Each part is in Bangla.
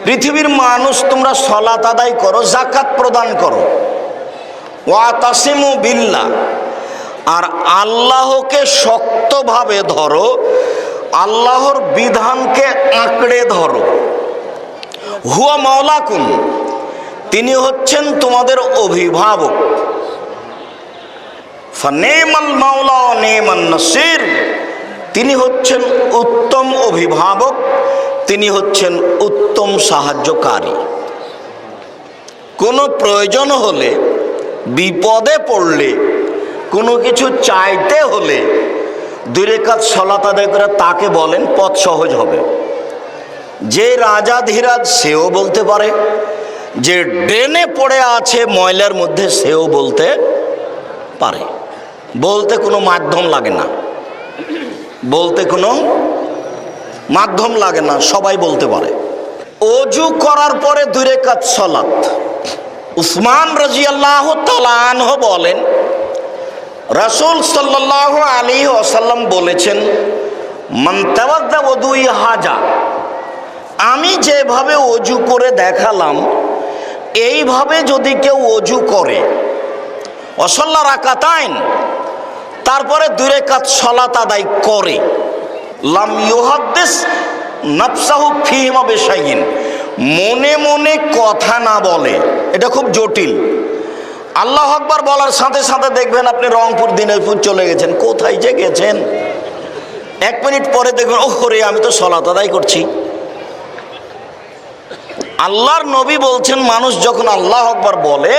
পৃথিবীর মানুষ তোমরা সালাত আদায় করো, যাকাত প্রদান করো, ওয়াতাসিমু বিল্লাহ, আর আল্লাহকে শক্তভাবে ধরো, আল্লাহর বিধানকে আঁকড়ে ধরো। হুয়া মাওলাকুম, তিনি হচ্ছেন তোমাদের অভিভাবক। ফানেমাল মাওলা ওয়া নেমান নাসির, তিনি হচ্ছেন উত্তম অভিভাবক, তিনি হচ্ছেন উত্তম সাহায্যকারী। কোনো প্রয়োজন হলে, বিপদে পড়লে, কোনো কিছু চাইতে হলে 2 রাকাত সালাত আদায় করে তাকে বলেন, পথ সহজ হবে। যে রাজাধিরাজ সেও বলতে পারে, যে ড্রেনে পড়ে আছে ময়লার মধ্যে সেও বলতে পারে। বলতে কোনো মাধ্যম লাগে না, বলতে কোনো মাধ্যম লাগে না, সবাই বলতে পারে। অজু করার পরে 2 রাকাত সালাত। উসমান রাদিয়াল্লাহু তাআলা আনহু বলেন, রাসূল সাল্লাল্লাহু আলাইহি ওয়াসাল্লাম বলেছেন, মান তাওয়াদ্দা ওযুই হাজা, আমি যেভাবে অজু করে দেখালাম এইভাবে যদি কেউ অজু করে, ওয়াসাল্লা রাকাতাইন, তারপরে 2 রাকাত সালাত আদায় করে, লাম ইউহাদ্দিস নাফসাহু ফীহিমা বিশাইইন, মনে মনে কথা না বলে। এটা খুব জটিল। আল্লাহু আকবার বলার সাথে সাথে দেখবেন আপনি রংপুর দিনাজপুর চলে গেছেন, কোথায় যে গেছেন, 1 মিনিট পরে দেখবেন ওরে আমি তো সালাত আদায় করছি। আল্লাহর নবী বলছেন, মানুষ যখন আল্লাহু আকবার বলে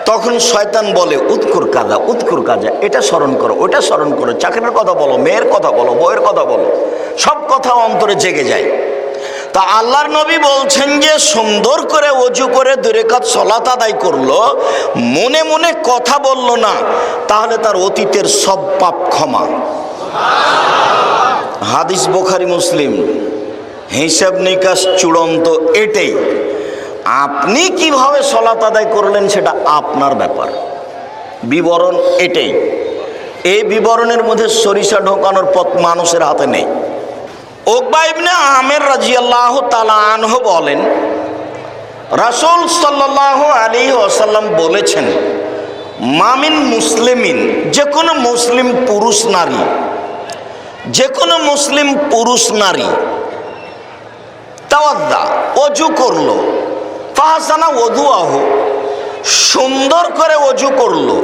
তখন শয়তান বলে উৎকুর কাজা, উৎকুর কাজা, এটা স্মরণ করো, ওটা স্মরণ করো, চাকরির কথা বলো, মেয়ের কথা বলো, বউয়ের কথা বলো, সব কথা অন্তরে জেগে যায়। তা আল্লাহর নবী বলছেন যে সুন্দর করে অজু করে 2 রাকাত সালাত আদায় করলো, মনে মনে কথা বলল না, তাহলে তার অতীতের সব পাপ ক্ষমা। হাদিস বুখারী মুসলিম, হিসাব নিকাশ চূড়ান্ত এটাই। আপনি কিভাবে সালাত আদায় করলেন সেটা আপনার ব্যাপার, বিবরণ এটাই। এই বিবরণের মধ্যে সরিষা ঢোকানোর পথ মানুষের হাতে নেই। উকবা ইবনে আমির রাদিয়াল্লাহু তাআলা আনহু বলেন, রাসূল সাল্লাল্লাহু আলাইহি ওয়াসাল্লাম বলেছেন, মামিন মুসলিমিন, যে কোনো মুসলিম পুরুষ নারী, যে কোনো মুসলিম পুরুষ নারী তাওয়াদ্দা, অজু করলো, ফাহসানা ওযুআহু, সুন্দর করে অজু করলো,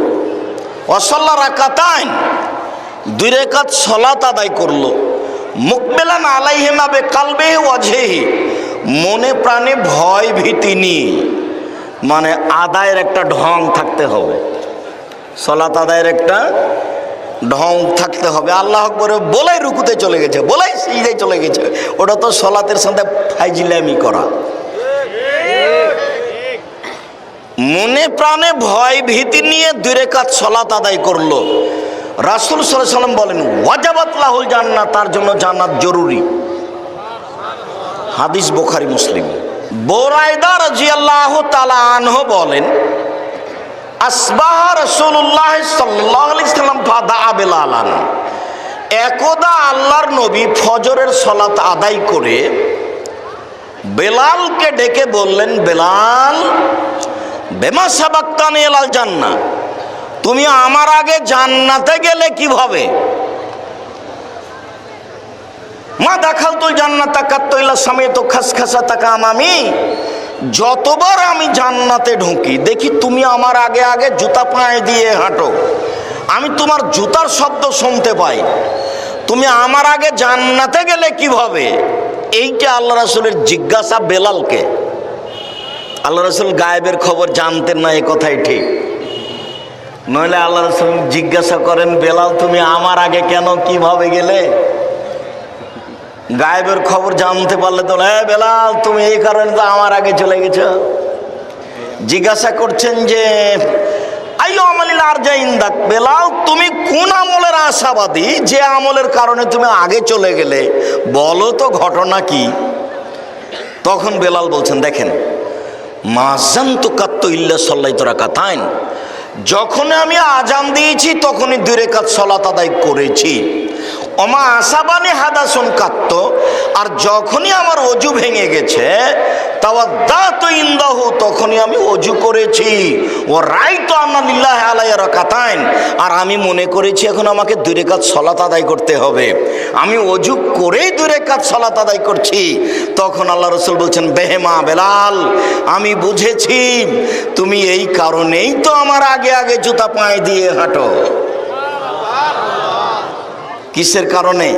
ওয়াসাল্লা রাকাতাইন, 2 রাকাত সালাত আদায় করলো, মুকবিলান আলাইহিমা বিকালবিহি ওয়াজহিহি, মনে প্রাণে ভয় ভীতি নিয়ে, মানে আদায়ের একটা ঢং থাকতে হবে, সালাত আদায়ের একটা ঢং থাকতে হবে। আল্লাহু আকবার বলেই রুকুতে চলে গেছে, বলেই সিজদায় চলে গেছে, ওটা তো সালাতের সাথে ফাইজলামি করা। মনে প্রাণে ভয় ভীতি নিয়ে 2 রাকাত সালাত আদায় করলো, রাসূল সাল্লাল্লাহু আলাইহি ওয়াসাল্লাম বলেন, ওয়াজাবাত লাহুল জান্নাহ, তার জন্য জান্নাত জরুরি। হাদিস বুখারী মুসলিম। বুরাইদা রাদিয়াল্লাহু তাআলা আনহু বলেন, আসবাহা রাসূলুল্লাহ সাল্লাল্লাহু আলাইহি ওয়াসাল্লাম ফাদা বেলালান, একদা আল্লাহর নবী ফজরের সালাত আদায় করে বেলালকে ডেকে বললেন, বেলাল, বেমা সাবাক্তানি ইলাল জান্নাহ, তুমি আমার আগে জান্নাতে গেলে কিভাবে? মা দাখালতুল জান্নাতা কাত্তু ইলা সামিতু খাসখাসাতাকা আমামি, যতবার আমি জান্নাতে ঢুকি দেখি তুমি আমার আগে আগে জুতা পায়ে দিয়ে হাঁটো, আমি তোমার জুতার শব্দ শুনতে পাই, তুমি আমার আগে জান্নাতে গেলে কিভাবে? এইটা আল্লাহ রাসূলের জিজ্ঞাসা বেলালকে। আল্লাহ রাসূল গায়েবের খবর জানতেন না, এই কথাই ঠিক। নইলে আল্লাহ রাসূল জিজ্ঞাসা করেন, বেলাল তুমি আমার আগে কেন, কিভাবে গেলে? গায়েবের খবর জানতে পারলে তো, হ্যাঁ বেলাল তুমি এই কারণে তো আমার আগে চলে গেছো। জিজ্ঞাসা করছেন যে আইয়ু আমালিল আরজা ইনদাক, বেলাল তুমি কোন আমলের আশাবাদী, যে আমলের কারণে তুমি আগে চলে গেলে, বলো তো ঘটনা কি? তখন বেলাল বলছেন, দেখেন, মাযানতু কাত্তু ইল্লা সাল্লাইতু রাকাতাইন, যখন আমি আজান দিয়েছি তখনই 2 রাকাত সালাত আদায় করেছি, ওমা আসাবানি হাদাসুন কাত্ত, আর যখনই আমার অজু ভেঙে গেছে তাওয়াদ্দাতু ইনদাহু, তখনই আমি অজু করেছি। ও রাইতু আন্না লিল্লাহি আলাইয়া রাকাতাইন, আর আমি মনে করেছি এখন আমাকে 2 রাকাত সালাত আদায় করতে হবে। আমি অজু করেই 2 রাকাত সালাত আদায় করছি। তখন আল্লাহ রাসূল বলছেন, বেহেমা বেলাল, আমি বুঝেছি তুমি এই কারণেই তো আমার আগে আগে জুতা পায়ে দিয়ে হাঁটো। কিসের কারণে?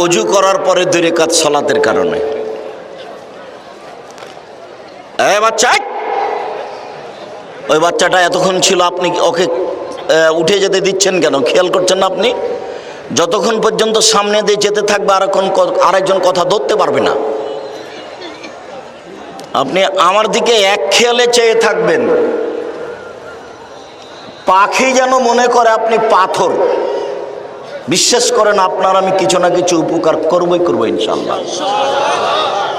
অজু করার পরে 2 রাকাত সালাতের কারণে। বাচ্চা, ওই বাচ্চাটা এতক্ষণ ছিল, আপনি ওকে উঠে যেতে দিচ্ছেন কেন? খেয়াল করছেন না আপনি? যতক্ষণ পর্যন্ত সামনে দিয়ে যেতে থাকবে আরেকজন কথা ধরতে পারবে না। আপনি আমার দিকে এক খেয়ালে চেয়ে থাকবেন, পাখি যেন মনে করে আপনি পাথর। বিশ্বাস করেন, আপনার আমি কিছু না কিছু উপকার করবো ইনশাল্লাহ।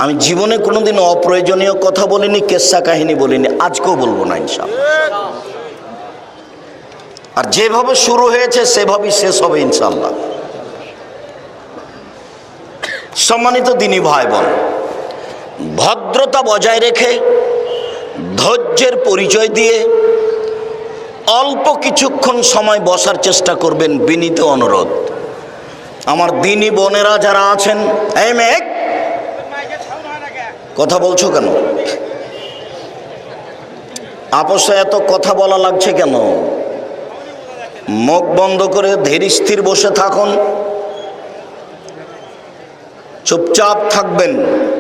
আমি জীবনে কোনোদিন অপ্রয়োজনীয় কথা বলিনি, কেসা কাহিনী বলিনি, আজকেও বলবো না ইনশাল্লাহ। আর যেভাবে শুরু হয়েছে সেভাবেই শেষ হবে ইনশাল্লাহ। সম্মানিত দিনী ভাই বোন, ভদ্রতা বজায় রেখে ধৈর্যের পরিচয় দিয়ে অল্প কিছুক্ষণ সময় বসার চেষ্টা করবেন, বিনীত অনুরোধ। আমার দিনী বোনেরা যারা আছেন, এই মেঘ, কথা বলছো কেন? আপসে এত কথা বলা লাগছে কেন? মুখ বন্ধ করে ধীর স্থির বসে থাকুন, চুপচাপ থাকবেন,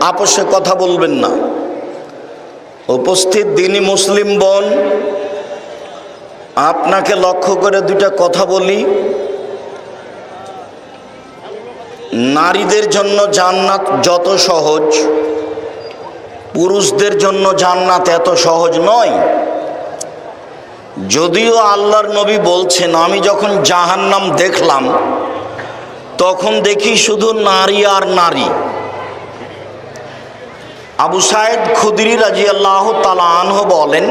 আপসে কথা বলবেন না। উপস্থিত দিনী মুসলিম বোন, আপনাকে লক্ষ্য করে 2টা কথা বলি। নারীদের জন্য জান্নাত যত সহজ, পুরুষদের জন্য জান্নাত এত সহজ নয়। যদিও আল্লাহর নবী বলছেন, আমি যখন জাহান্নাম দেখলাম তখন দেখি শুধু নারী আর নারী। আবু সাঈদ খুদরি রাদিয়াল্লাহু তাআলা আনহু বলেন,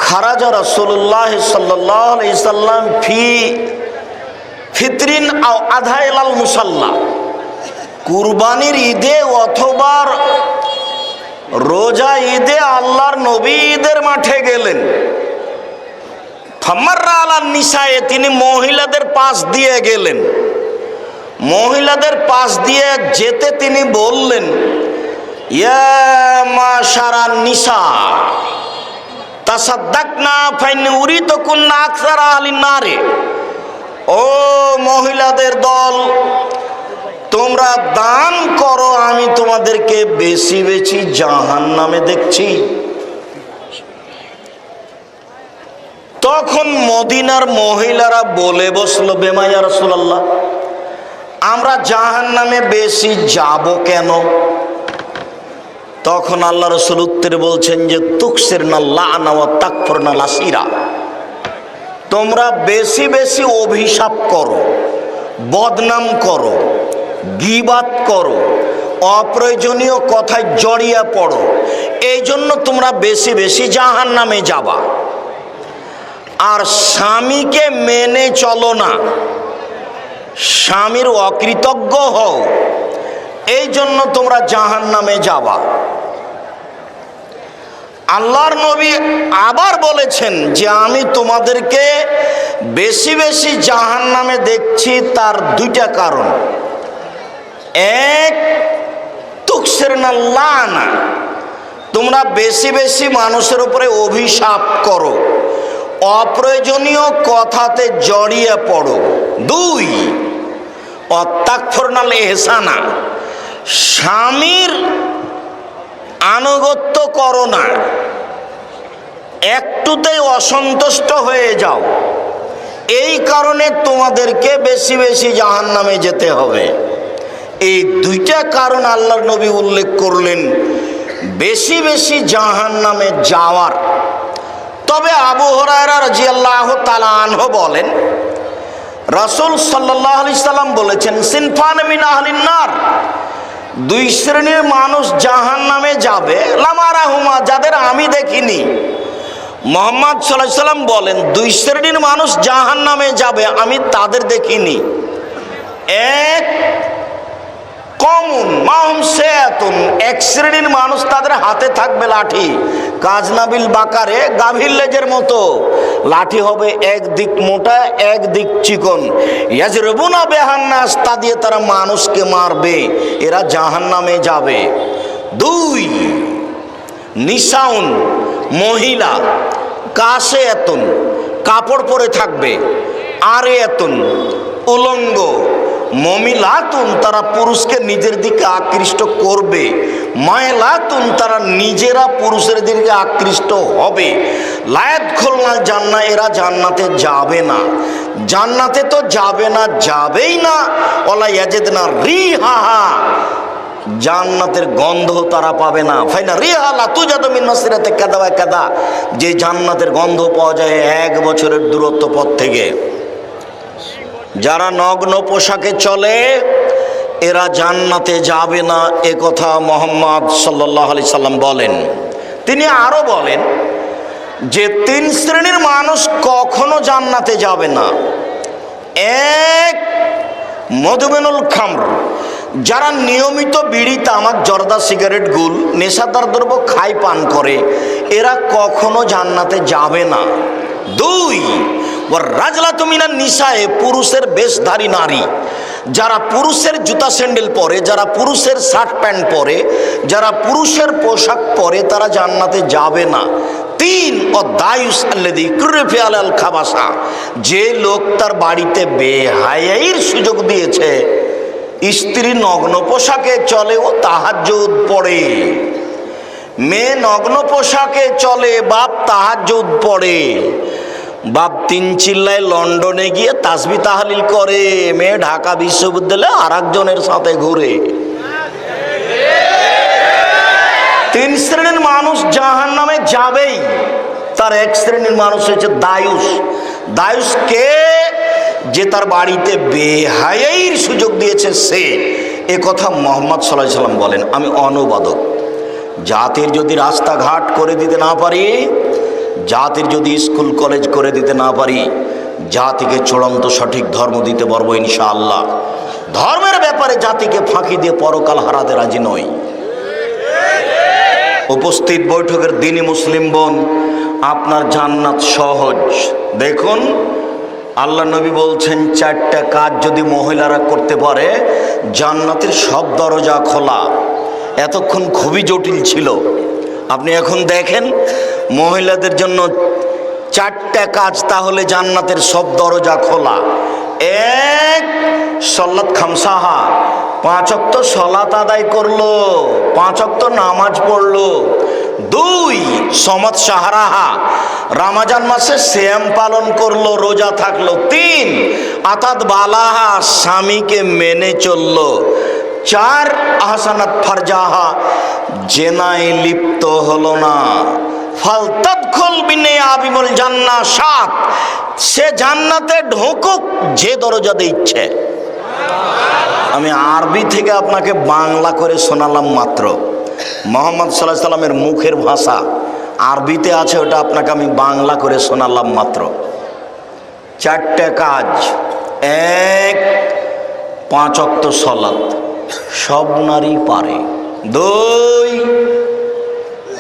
খারাজা রাসূলুল্লাহ সাল্লাল্লাহু আলাইহি সাল্লাম ফি ফিতরিন আও আধা ইলাল মুসাল্লা, কুরবানির ঈদে অথবা রোজা ঈদে আল্লাহর নবী ঈদের মাঠে গেলেন। ফামাররা আলান নিসায়ে, তিনি মহিলাদের পাশ দিয়ে গেলেন। মহিলাদের পাশ দিয়ে যেতে তিনি বললেন, ইয়া মাশারান নিসা তাসাদ্দাকনা ফাইন উরিতুকুন্না আকসারা আহলিন নারে, ও মহিলাদের দল, তোমরা দান করো, আমি তোমাদেরকে বেশি বেশি জাহান্নামে দেখছি। তখন মদিনার মহিলারা বলে বসলো, বেমা ইয়া রাসূলুল্লাহ, আমরা জাহান্নামে বেশি যাব কেন? তখন আল্লাহ রাসূল উত্তরে বলছেন যে, তুকসিরনা লা'না ওয়া তাকফুরনা লাসিরা, তোমরা বেশি বেশি অভিশাপ করো, বদনাম করো, গীবাত করো, অপ্রয়োজনীয় কথায় জড়িয়ে পড়ো, এই জন্য তোমরা বেশি বেশি জাহান্নামে যাবা। আর স্বামীকে মেনে চলো না, স্বামীর অকৃতজ্ঞ হও, এই জন্য তোমরা জাহান্নামে যাবা। আল্লাহর নবী আবার বলেছেন যে, আমি তোমাদেরকে বেশি বেশি জাহান্নামে দেখছি, তার 2টা কারণ। এক, তুকসিরনা লা'না, তোমরা বেশি বেশি মানুষের উপরে অভিশাপ করো, অপ্রয়োজনীয় কথাতে জড়িয়ে পড়ো। 2, তাকফুরনাল ইহসানা, স্বামীর আনুগত্য করো না, একটুতেই অসন্তুষ্ট হয়ে যাও, এই কারণে তোমাদেরকে বেশি বেশি জাহান্নামে যেতে হবে। এই 2টা কারণ আল্লাহর নবী উল্লেখ করলেন বেশি বেশি জাহান্নামে যাওয়ার। তবে আবু হুরায়রা রাদিয়াল্লাহু তাআলা আনহু বলেন, রাসূল সাল্লাল্লাহু আলাইহি সাল্লাম বলেছেন, সিনফান মিন আহলিন নার, 2 শ্রেণীর মানুষ জাহান্নামে যাবে, লামারাহুমা, যাদের আমি দেখিনি, মুহাম্মদ সাল্লাল্লাহু আলাইহি সাল্লাম বলেন, দুই শ্রেণীর মানুষ জাহান্নামে যাবে, আমি তাদের দেখিনি। এক কমুন মাহুম সেয়াতুন, এক শ্রেণীর মানুষ তাদের হাতে থাকবে লাঠি, কাজনাবিল বাকারে, গাভীর লেজের মতো লাঠি হবে, একদিক মোটা একদিক চিকন, ইয়াজরুবুনা বিহান্নাস, তা দিয়ে তারা মানুষকে মারবে, এরা জাহান্নামে যাবে। দুই নিসাউন, মহিলা, কাশে এতন, কাপড় পরে থাকবে, আরে এতন, উলঙ্গ, মমিলাতুন, তারা পুরুষকে নিজের দিকে আকৃষ্ট করবে, মায়লাতুন, তারা নিজেরা পুরুষের দিকে আকৃষ্ট হবে, লায়াত খোলনা জান্না, এরা জান্নাতে যাবে না। জান্নাতে তো যাবে না, যাবেই না। ওলা ইয়াজিদনা রিহাহা, জান্নাতের গন্ধ তারা পাবে না। ফাইনা রিহালা তুজাদু মিন মাসিরাতে কাদা ওয়া কাদা, যে জান্নাতের গন্ধ পাওয়া যায় 1 বছরের দূরত্ব পথ থেকে। যারা নগ্ন পোশাকে চলে এরা জান্নাতে যাবে না, এ কথা মুহাম্মদ সাল্লাল্লাহু আলাইহি সাল্লাম বলেন। তিনি আরো বলেন যে 3 শ্রেণীর মানুষ কখনো জান্নাতে যাবে না। এক মধুমেনুল খামর, যারা নিয়মিত বিড়ি, তামাক, জর্দা, সিগারেট, গুল, নেশাদার দ্রব্য খায় পান করে, এরা কখনো জান্নাতে যাবে না। দুই রাজলাতু মিনান নিসায়ে, পুরুষের বেশধারী নারী, যারা পুরুষের জুতা স্যান্ডেল পরে, যারা পুরুষের শার্ট প্যান্ট পরে, যারা পুরুষের পোশাক পরে, তারা জান্নাতে যাবে না। তিন অদায়ুস আল্লাযী কুরফি আলাল খাবাসা, যে লোক তার বাড়িতে বেহায়াইর সুযোগ দিয়েছে, স্ত্রী নগ্ন পোশাকে চলে, ও তাহাজ্জুদ পড়ে, মেয়ে নগ্ন পোশাকে চলে, বাপ তাহাজ্জুদ পড়ে, বাপ 3 চিল্লায় লন্ডনে গিয়ে তাসবিহ তাহলিল করে, মেয়ে ঢাকা বিশ্ববিদ্যালয়ে আরেকজনের সাথে ঘুরে। 3 শ্রেণীর মানুষ জাহান্নামে যাবেই। তার এক শ্রেণীর মানুষ হচ্ছে দায়ুস। দায়ুস কে? যে তার বাড়িতে বেহায়াইর সুযোগ দিয়েছে সে। এ কথা মুহাম্মদ সাল্লাল্লাহু আলাইহি সাল্লাম বলেন। আমি অনুবাদক। জাতির যদি রাস্তাঘাট করে দিতে না পারি, জাতির যদি স্কুল কলেজ করে দিতে না পারি, জাতিকে চূড়ান্ত সঠিক ধর্ম দিতে পারবো ইনশাআল্লাহ। ধর্মের ব্যাপারে জাতিকে ফাঁকি দিয়ে পরকাল হারাতে রাজি নই। উপস্থিত বৈঠকের দিনী মুসলিম বোন, আপনার জান্নাত সহজ। দেখুন আল্লাহ নবী বলছেন 4টা কাজ যদি মহিলারা করতে পারে জান্নাতের সব দরজা খোলা। এতক্ষণ খুবই জটিল ছিল, আপনি এখন দেখেন মহিলাদের জন্য 4টা কাজ, তাহলে জান্নাতের সব দরজা খোলা। এক সলাত খামসাহা, 5 ওয়াক্ত সলাত আদায় করলো, 5 ওয়াক্ত নামাজ পড়লো। 2 সমাত শাহরাহা, রমজান মাসে সিয়াম পালন করলো, রোজা থাকলো। 3 আতাত বালাহা, স্বামীকে মেনে চললো। 4 আহসানাত ফারজাহা, জেনায় লিপ্ত হলো না। ফালতাদখুল বিনিয়াবিমুল জান্নাহ, 7 সে জান্নাতে ঢুকুক যে দরজা দিয়ে ইচ্ছে। আমি আরবি থেকে আপনাকে বাংলা করে শোনালাম মাত্র। মুহাম্মদ সাল্লাল্লাহু আলাইহি সাল্লামের মুখের ভাষা আরবিতে আছে, ওটা আপনাকে আমি বাংলা করে শোনালাম মাত্র। 4টা কাজ। 1 5 ওয়াক্ত সালাত, সব নারী পারে। 2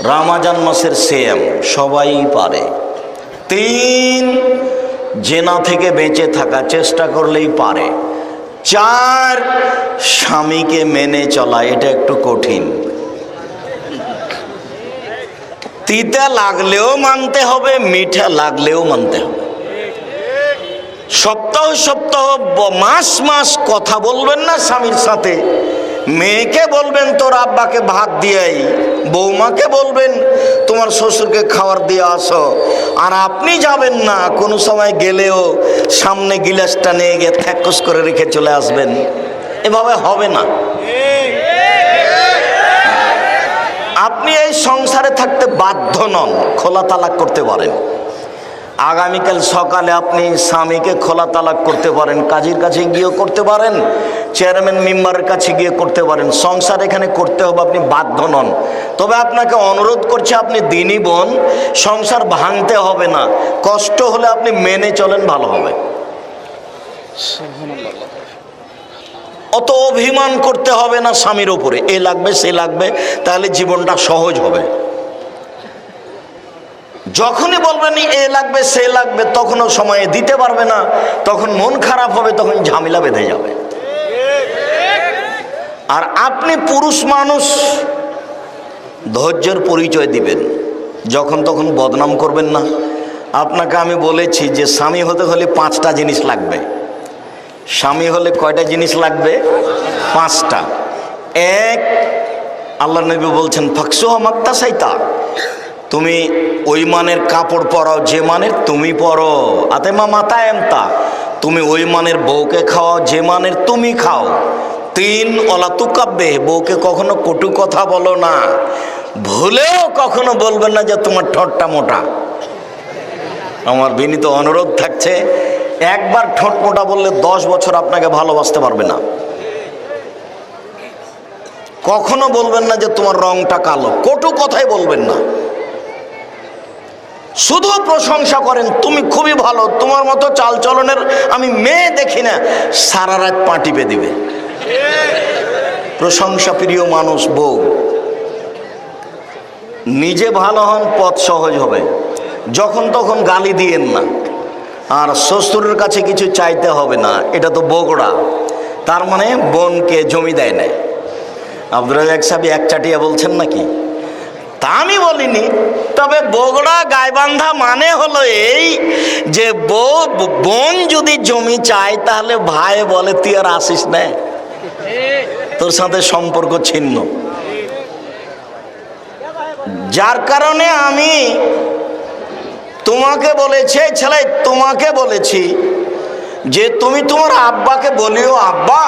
রমজান মাসের সিয়াম, সবাই পারে। 3 জেনা থেকে বেঁচে থাকা, চেষ্টা করলেই পারে। 4 স্বামীকে মেনে চলা, এটা একটু কঠিন। তিতা লাগলেও মানতে হবে, মিঠা লাগলেও মানতে হবে। সপ্তাহ সপ্তাহ, মাস মাস কথা বলবেন না স্বামীর সাথে। মেয়েকে বলবেন তোর আব্বাকে ভাত দিয়াই, বৌমাকে বলবেন তোমার শ্বশুরকে খাবার দিয়ে আসো, আর আপনি যাবেন না। কোনো সময় গেলেও সামনে গিলাসটা নিয়ে গিয়ে থ্যাকস করে রেখে চলে আসবেন। এভাবে হবে না। আপনি এই সংসারে থাকতে বাধ্য নন, খোলা তালাক করতে পারেন। আগামীকাল সকালে আপনি স্বামীকে খোলা তালাক করতে পারেন, কাজীর কাছে গিয়েও করতে পারেন, চেয়ারম্যান মেম্বারের কাছে গিয়ে করতে পারেন। সংসার এখানে করতে হবে, আপনি বাধ্য নন। তবে আপনাকে অনুরোধ করছি, আপনি দিনই বোন, সংসার ভাঙতে হবে না, কষ্ট হলে আপনি মেনে চলেন, ভালো হবে। অত অভিমান করতে হবে না স্বামীর উপরে, এ লাগবে সে লাগবে, তাহলে জীবনটা সহজ হবে। যখনই বলবেন এ লাগবে সে লাগবে, তখনও সময়ে দিতে পারবে না, তখন মন খারাপ হবে, তখন ঝামেলা বেঁধে যাবে। আর আপনি পুরুষ মানুষ, ধৈর্যের পরিচয় দিবেন, যখন তখন বদনাম করবেন না। আপনাকে আমি বলেছি যে স্বামী হতে হলে 5টা জিনিস লাগবে। স্বামী হলে কয়টা জিনিস লাগবে? 5টা। এক, আল্লাহ নবী বলছেন ফাকসুহা মাক্তাসাইতা, তুমি ওই মানের কাপড় পরাও যে মানের তুমি পরো। আতেমা মাতা এমতা, তুমি ওই মানের বউকে খাওয়াও যে মানের তুমি খাও। 3, অলা তুকাব্বে, বউকে কখনো কটু কথা বলো না, ভুলেও কখনো বলবেন না যে তোমার ঠোঁটটা মোটা। আমার বিনীত অনুরোধ থাকছে, একবার ঠোঁট মোটা বললে 10 বছর আপনাকে ভালোবাসতে পারবে না। কখনো বলবেন না যে তোমার রংটা কালো, কটু কথাই বলবেন না, শুধু প্রশংসা করেন, তুমি খুবই ভালো, তোমার মতো চাল চলনের আমি মেয়ে দেখি না, সারা রাত পা টিপে দিবে। প্রশংসা প্রিয় মানুষ বউ। নিজে ভালো হন, পথ সহজ হবে। যখন তখন গালি দিয়েন না, আর শ্বশুরের কাছে কিছু চাইতে হবে না, এটা তো বগড়া, তার মানে বোনকে জমি দেয় না। আব্দুর রাজ্জাক সাহেব এক চাটিয়া বলছেন নাকি? তা আমি বলিনি, তবে বগড়া গায়বান্ধা মানে হলো এই যে বোন যদি জমি চায় তাহলে ভাই বলে তুই আর আসিস না, তোর সাথে সম্পর্ক ছিন্ন। যার কারণে আমি তোমাকে বলেছি, ছেলে তোমাকে বলেছি যে তুমি তোমার আব্বাকে বলিও, আব্বা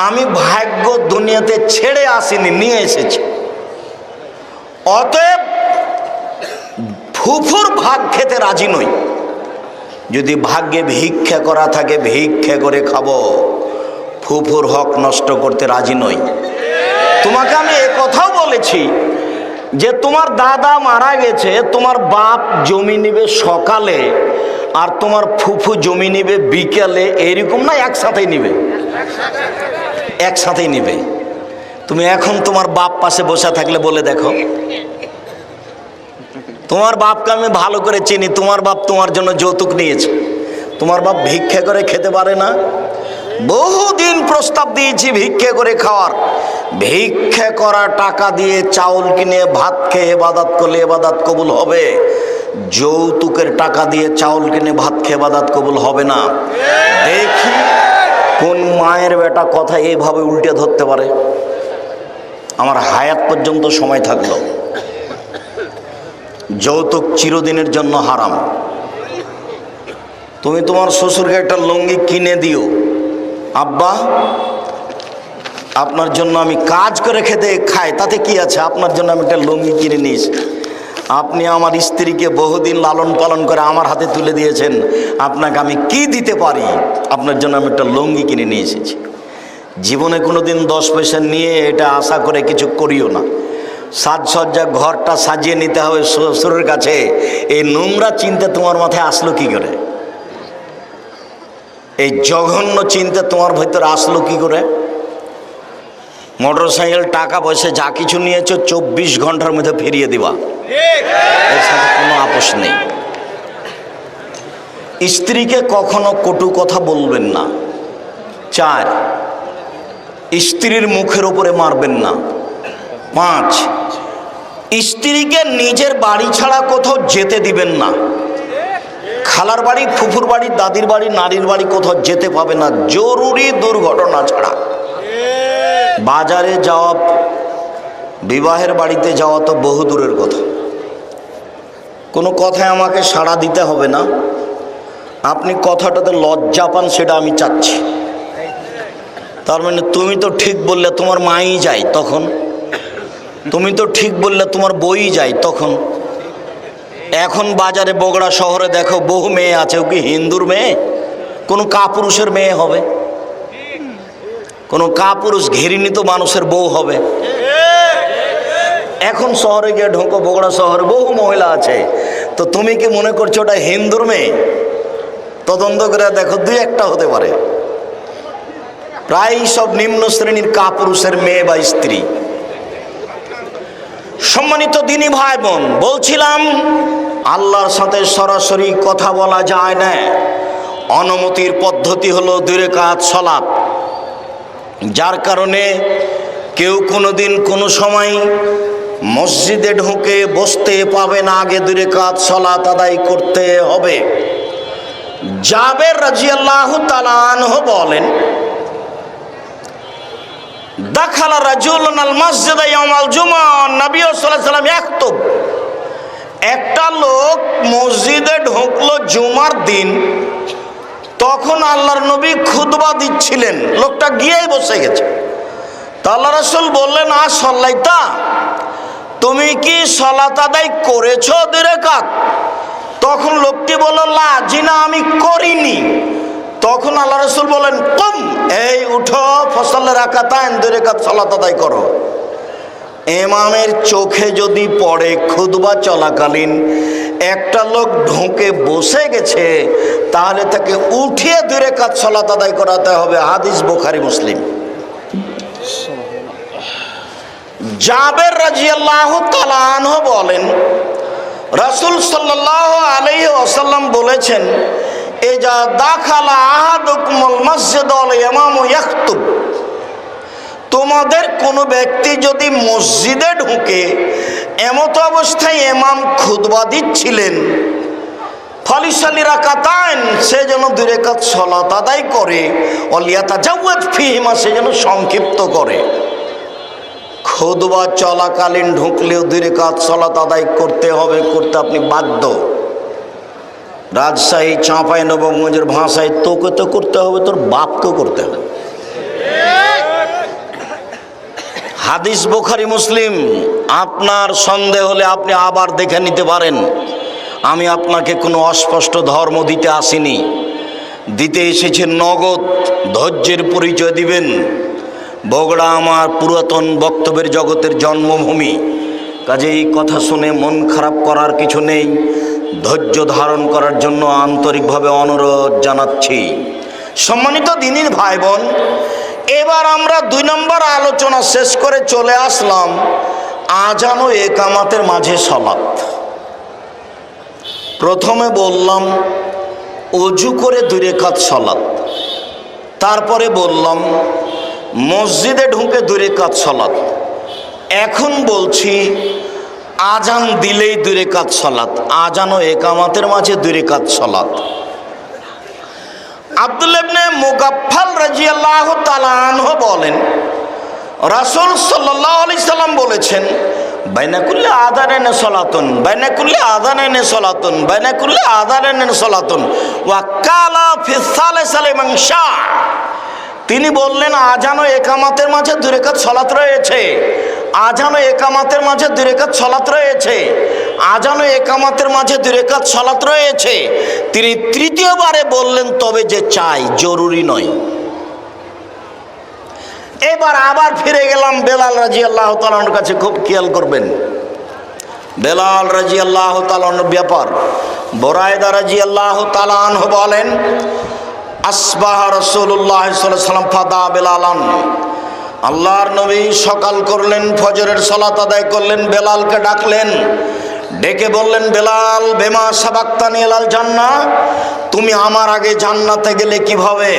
আমি ভাগ্য দুনিয়াতে ছেড়ে আসিনি, নিয়ে এসেছি। অতএব ফুফুর ভাগ খেতে রাজি নই। যদি ভাগ্যে ভিক্ষা করা থাকে ভিক্ষা করে খাবো, ফুফুর হক নষ্ট করতে রাজি নই। তোমাকে আমি এ কথাও বলেছি যে তোমার দাদা মারা গেছে, তোমার বাপ জমি নিবে সকালে আর তোমার ফুফু জমি নিবে বিকেলে, এরকম না, একসাথেই নিবে, একসাথেই নিবে। তুমি এখন তোমার বাপ পাশে বসে থাকলে বলে দেখো, তোমার বাপকে আমি ভালো করে চিনি, তোমার বাপ তোমার জন্য যৌতুক নিয়েছে, তোমার বাপ ভিক্ষা করে খেতে পারে না। বহুদিন প্রস্তাব দিয়েছি ভিক্ষা করে খাওয়ার, ভিক্ষা করা টাকা দিয়ে চাউল কিনে ভাত খেয়ে ইবাদত করলে ইবাদত কবুল হবে, যৌতুকের টাকা দিয়ে চাউল কিনে ভাত খেয়ে ইবাদত কবুল হবে না। দেখি কোন মায়ের বেটা কথা এইভাবে উল্টে ধরতে পারে। আমার হায়াত পর্যন্ত সময় থাকলো, যৌতুক চিরদিনের জন্য হারাম। তুমি তোমার শ্বশুরকে একটা লুঙ্গি কিনে দিও, আব্বা আপনার জন্য আমি কাজ করে খেতে খাই, তাতে কি আছে, আপনার জন্য আমি একটা লুঙ্গি কিনে নিয়েছি। আপনি আমার স্ত্রীকে বহুদিন লালন পালন করে আমার হাতে তুলে দিয়েছেন, আপনাকে আমি কি দিতে পারি, আপনার জন্য আমি একটা লুঙ্গি কিনে নিয়ে এসেছি। জীবনে কোনোদিন 10 পয়সা নিয়ে এটা আশা করে কিছু করিও না। সাজসজ্জা ঘরটা সাজিয়ে নিতে হবে শ্বশুরের কাছে, এই নোংরা চিন্তা তোমার মাথায় আসলো কি করে? এই জঘন্য চিন্তা তোমার ভিতরে আসলো কি করে? মোটর সাইকেল টাকা পয়সা যা কিছু নিয়েছো 24 ঘন্টার মধ্যে ফিরিয়ে দিবা, এর সাথে কোনো আপোষ নেই। স্ত্রীকে কখনো কটু কথা বলবেন না। 4, স্ত্রীর মুখের উপরে মারবেন না। 5, স্ত্রীকে নিজের বাড়ি ছাড়া কোথাও যেতে দিবেন না। খালার বাড়ি, ফুফুর বাড়ি, দাদির বাড়ি, নারীর বাড়ি কোথাও যেতে পাবে না, জরুরি দুর্ঘটনা ছাড়া। বাজারে যাওয়া, বিবাহের বাড়িতে যাওয়া তো বহু দূরের কথা। কোনো কথায় আমাকে সাড়া দিতে হবে না, আপনি কথাটাতে লজ্জা পান সেটা আমি চাচ্ছি। তার মানে তুমি তো ঠিক বললে তোমার মাই যায় তখন, তুমি তো ঠিক বললে তোমার বই যায় তখন। এখন বাজারে বগুড়া শহরে দেখো বহু মেয়ে আছে, ও কি হিন্দুর মেয়ে, কোন কাপুরুষের মেয়ে হবে? কোনো কাপুরুষ ঘেরিনি তো মানুষের বউ হবে। এখন শহরে গিয়ে ঢোকো, বগুড়া শহরে বহু মহিলা আছে, তো তুমি কি মনে করছো ওটা হিন্দুর মেয়ে? তদন্ত করে দেখো দুই একটা হতে পারে। প্রায় সব নিম্ন শ্রেণীর কাপুরুষের মেয়ে বা স্ত্রী। সম্মানিত দিনী ভাই বোন, বলছিলাম আল্লাহর সাথে সরাসরি কথা বলা যায় না। অনুমতির পদ্ধতি হলো 2 রাকাত সালাত। যার কারণে কেউ কোনোদিন কোনো সময় মসজিদে ঢুকে বসতে পাবে না, আগে 2 রাকাত সালাত আদায় করতে হবে। জাবের রাদিয়াল্লাহু তাআলা আনহু বলেন, দাখালা রাজুলুন আল মসজিদ ইয়াউমাল জুমআ, নবী সাল্লাল্লাহু আলাইহি ওয়াসাল্লাম ইয়াখতুব। একটা লোক মসজিদে ঢুকলো জুমার দিন, তখন আল্লাহর নবী খুতবা দিচ্ছিলেন, লোকটা গিয়েই বসে গেছে। তা আল্লাহ রাসূল বললেন, সল্লাইতা, তুমি কি সালাত আদায় করেছো 2 রাকাত? তখন লোকটি বলল, লা, জি না, আমি করিনি। তখন আল্লাহ রাসূল বলেন, কুম, এই উঠো, ফসল রাকাতাইন, 2 রাকাত সালাত আদায় করো। ইমামের চোখে যদি পড়ে খুতবা চলাকালীন একটা লোক ঢুকে বসে গেছে, তাহলে তাকে উঠিয়ে 2 রাকাত সালাত আদায় করাতে হবে। হাদিস বুখারী মুসলিম। জাবের রাদিয়াল্লাহু তাআলা আনহু বলেন, রাসূল সাল্লাল্লাহু আলাইহি ওয়াসাল্লাম বলেছেন, ইজা দাখালা আহাদুকুমুল মসজিদ ওয়াল ইমামু ইয়াখতুব, তোমাদের কোনো ব্যক্তি যদি মসজিদে ঢুকে এমত অবস্থায় ইমাম খুতবা দিচ্ছিলেন, ফালিসাল্লি রাকাতাইন, সে যেন 2 রাকাত সালাত আদায় করে, ওয়ালিয়াতাজাওয়াজ ফীহিমা, সে যেন সংক্ষিপ্ত করে। খুতবা চলাকালীন ঢুকলেও 2 রাকাত সালাত আদায় করতে হবে, করতে আপনি বাধ্য। রাজশাহী চাঁপাইনবাবগঞ্জের ভাষায় তোকে তো করতে হবে, তোর বাপকেও করতে হবে। হাদিস বুখারী মুসলিম। আপনার সন্দেহ হলে আপনি আবার দেখে নিতে পারেন। আমি আপনাকে কোনো অস্পষ্ট ধর্ম দিতে আসিনি, দিতে এসেছে নগদ ধৈর্যের পরিচয় দিবেন। বগুড়া আমার পুরাতন বক্তব্যের জগতের জন্মভূমি, কাজে এই কথা শুনে মন খারাপ করার কিছু নেই। ধৈর্য ধারণ করার জন্য আন্তরিকভাবে অনুরোধ জানাচ্ছি। সম্মানিত দিনী ভাই বোন, এবার আমরা 2 নম্বর আলোচনা শেষ করে চলে আসলাম আজান ও একামাতের মাঝে সালাত। প্রথমে বললাম ওযু করে 2 রাকাত সালাত, তারপরে বললাম মসজিদে ঢুকে 2 রাকাত সালাত। এখন বলছি আজান দিলেই 2 রাকাত সালাত, আজান ও একামাতের মাঝে 2 রাকাত সালাত। আব্দুল্লাহ ইবনে মুগাফফাল রাদিয়াল্লাহু তাআলা আনহু বলেন, রাসূল সাল্লাল্লাহু আলাইহি সাল্লাম বলেছেন, বাইনা কুল্লি আযানাইন সালাতুন, বাইনা কুল্লি আযানাইন সালাতুন, বাইনা কুল্লি আযানাইন সালাতুন, ওয়া কালা ফি সালাসালি মান শা। তিনি বললেন, আজান ও একামাতের মাঝে 2 রাকাত সালাত রয়েছে, আজান ও একামাতের মাঝে 2 রাকাত সালাত রয়েছে, আজান ও একামাতের মাঝে 2 রাকাত সালাত রয়েছে। তিনি তৃতীয়বারে বললেন, তবে যে চাই, জরুরি নয়। এবার আবার ফিরে গেলাম বেলাল রাদিয়াল্লাহু তাআলার কাছে। খুব খেয়াল করবেন, বেলাল রাদিয়াল্লাহু তাআলার ব্যাপার। বুরায়দা রাদিয়াল্লাহু তাআলা আনহু বলেন, আসবাহ রাসূলুল্লাহ সাল্লাল্লাহু আলাইহি ওয়াসাল্লাম ফাদা বেলালান, আল্লাহর নবী সকাল করলেন, ফজরের সালাত আদায় করলেন, বেলালকে ডাকলেন, ডেকে বললেন, বেলাল, বেমা সাবাক্তানি ইলাল জান্নাহ, তুমি আমার আগে জান্নাতে গেলে কিভাবে?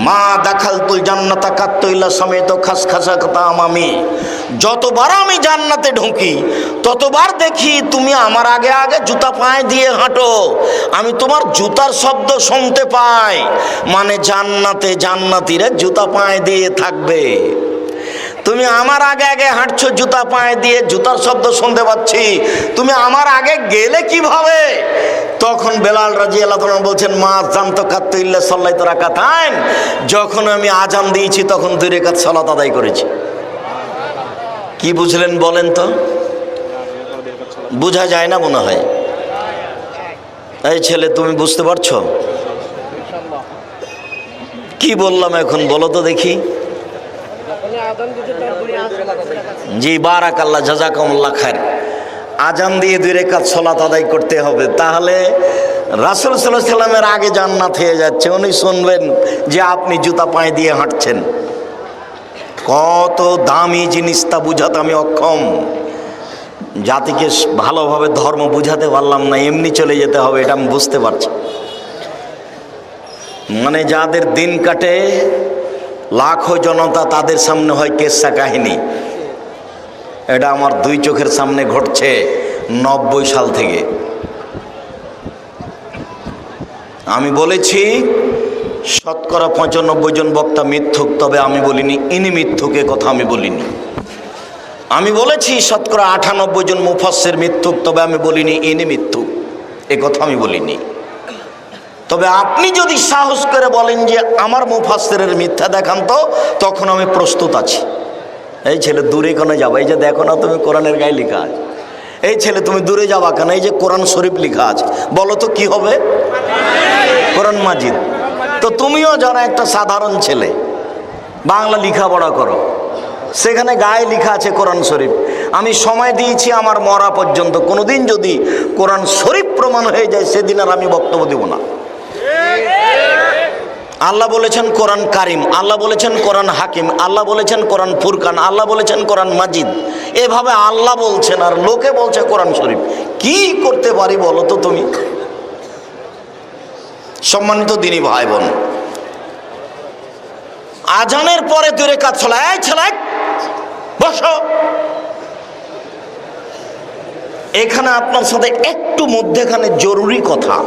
মা দাখালতুল জান্নাতা কাত্তু ইল্লা সামিতু খাসখাসাতা আমামি, যতবার আমি জান্নাতে ঢুকি ততবার দেখি তুমি আমার আগে আগে জুতা পায়ে দিয়ে হাঁটো, আমি তোমার জুতার শব্দ শুনতে পাই। মানে জান্নাতে জান্নাতীরা জুতা পায়ে দিয়ে থাকবে, তুমি আমার আগে আগে হাঁটছো জুতা পায়ে দিয়ে, জুতার শব্দ শুনতে পাচ্ছি, তুমি আমার আগে গেলে কিভাবে? তখন বেলাল রাদিয়াল্লাহু তাআলা বলছেন, মা জানতো কাত্তু ইল্লা সাল্লাইতু রাকাতাইন, যখন আমি আজান দিয়েছি তখন 2 রাকাত সালাত আদায় করেছি। কি বুঝলেন বলেন তো? বোঝা যায় না মনে হয়। এই ছেলে, তুমি বুঝতে পারছো কি বললাম এখন? বলো তো দেখি। জি, বারাকাল্লাহ, জাযাকুমুল্লাহ খায়ের। আজান দিয়ে 2 রাকাত সালাত আদায় করতে হবে, তাহলে রাসূল সাল্লাল্লাহু আলাইহি সাল্লামের আগে জান্নাত হয়ে যাচ্ছে। উনি শুনবেন যে আপনি জুতা পায়ে দিয়ে হাঁটছেন। কত দামি জিনিস তা বুঝাতে আমি অক্ষম। জাতিকে ভালোভাবে ধর্ম বুঝাতে পারলাম না, এমনি চলে যেতে হবে, এটা আমি বুঝতে পারছি। মানে যাদের দিন কাটে লাখো জনতা, তাদের সামনে হয় কেসা কাহিনী। এটা আমার 2 চোখের সামনে ঘটছে 90 সাল থেকে। আমি বলেছি শতকরা 95 জন বক্তা মিথ্যুক, তবে আমি বলিনি ইনি মিথ্যুক, এ কথা আমি বলিনি। আমি বলেছি শতকরা 98 জন মুফাসসির মিথ্যুক, তবে আমি বলিনি ইনি মিথ্যুক, এ কথা আমি বলিনি। তবে আপনি যদি সাহস করে বলেন যে আমার মুফাসসিরের মিথ্যা দেখান, তো তখন আমি প্রস্তুত আছি। এই ছেলে দূরে কেন যাবা? এই যে দেখো না তুমি কোরআনের গায়ে লেখা আছে। এই ছেলে তুমি দূরে যাবা কেন? এই যে কোরআন শরীফ লেখা আছে। বলো তো কি হবে? কোরআন মাজিদ। তো তুমিও জানো একটা সাধারণ ছেলে, বাংলা লেখাপড়া করো, সেখানে গায়ে লেখা আছে কোরআন শরীফ। আমি সময় দিয়েছি আমার মরা পর্যন্ত, কোনোদিন যদি কোরআন শরীফ প্রমাণ হয়ে যায় সেদিন আর আমি বক্তব্য দেব না। আল্লাহ বলেছেন কোরআন কারিম, আল্লাহ বলেছেন কোরআন হাকিম, আল্লাহ বলেছেন কোরআন ফুরকান, আল্লাহ বলেছেন কোরআন মাজিদ। এভাবে আল্লাহ বলছেন আর লোকে বলছে কোরআন শরীফ। কি করতে পারি বলো তো তুমি? সম্মানিত দিনী ভাই বোন, আজানের পরে 2 রাকাত সালাত। এই ছেলে বসো, এখানে আপনার সাথে একটু মধ্যেখানে জরুরি কথা।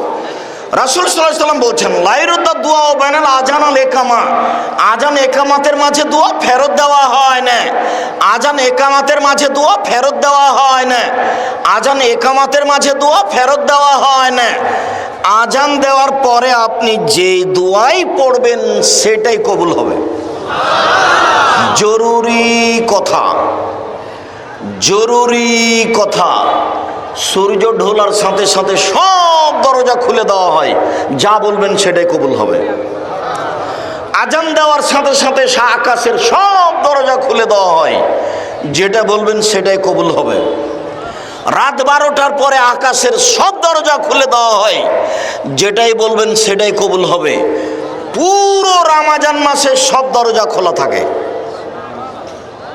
রাসূল সাল্লাল্লাহু আলাইহি ওয়াসাল্লাম বলছেন লাইরুদ্দা দুআ ও বাইনাল আজান আল ইকামা। আজান একামাতের মাঝে দোয়া ফেরত দেওয়া হয় না। আজান একামাতের মাঝে দোয়া ফেরত দেওয়া হয় না। আজান একামাতের মাঝে দোয়া ফেরত দেওয়া হয় না। আজান দেওয়ার পরে আপনি যেই দোয়াই পড়বেন সেটাই কবুল হবে। জরুরি কথা, জরুরি কথা। সূর্য ঢোলার সাথে সাথে সব দরজা খুলে দেওয়া হয়, যা বলবেন সেটাই কবুল হবে। আজান দেওয়ার সাথে সাথে আকাশের সব দরজা খুলে দেওয়া হয়, যেটা বলবেন সেটাই কবুল হবে। রাত 12টার পরে আকাশের সব দরজা খুলে দেওয়া হয়, যেটাই বলবেন সেটাই কবুল হবে। পুরো রমজান মাসে সব দরজা খোলা থাকে।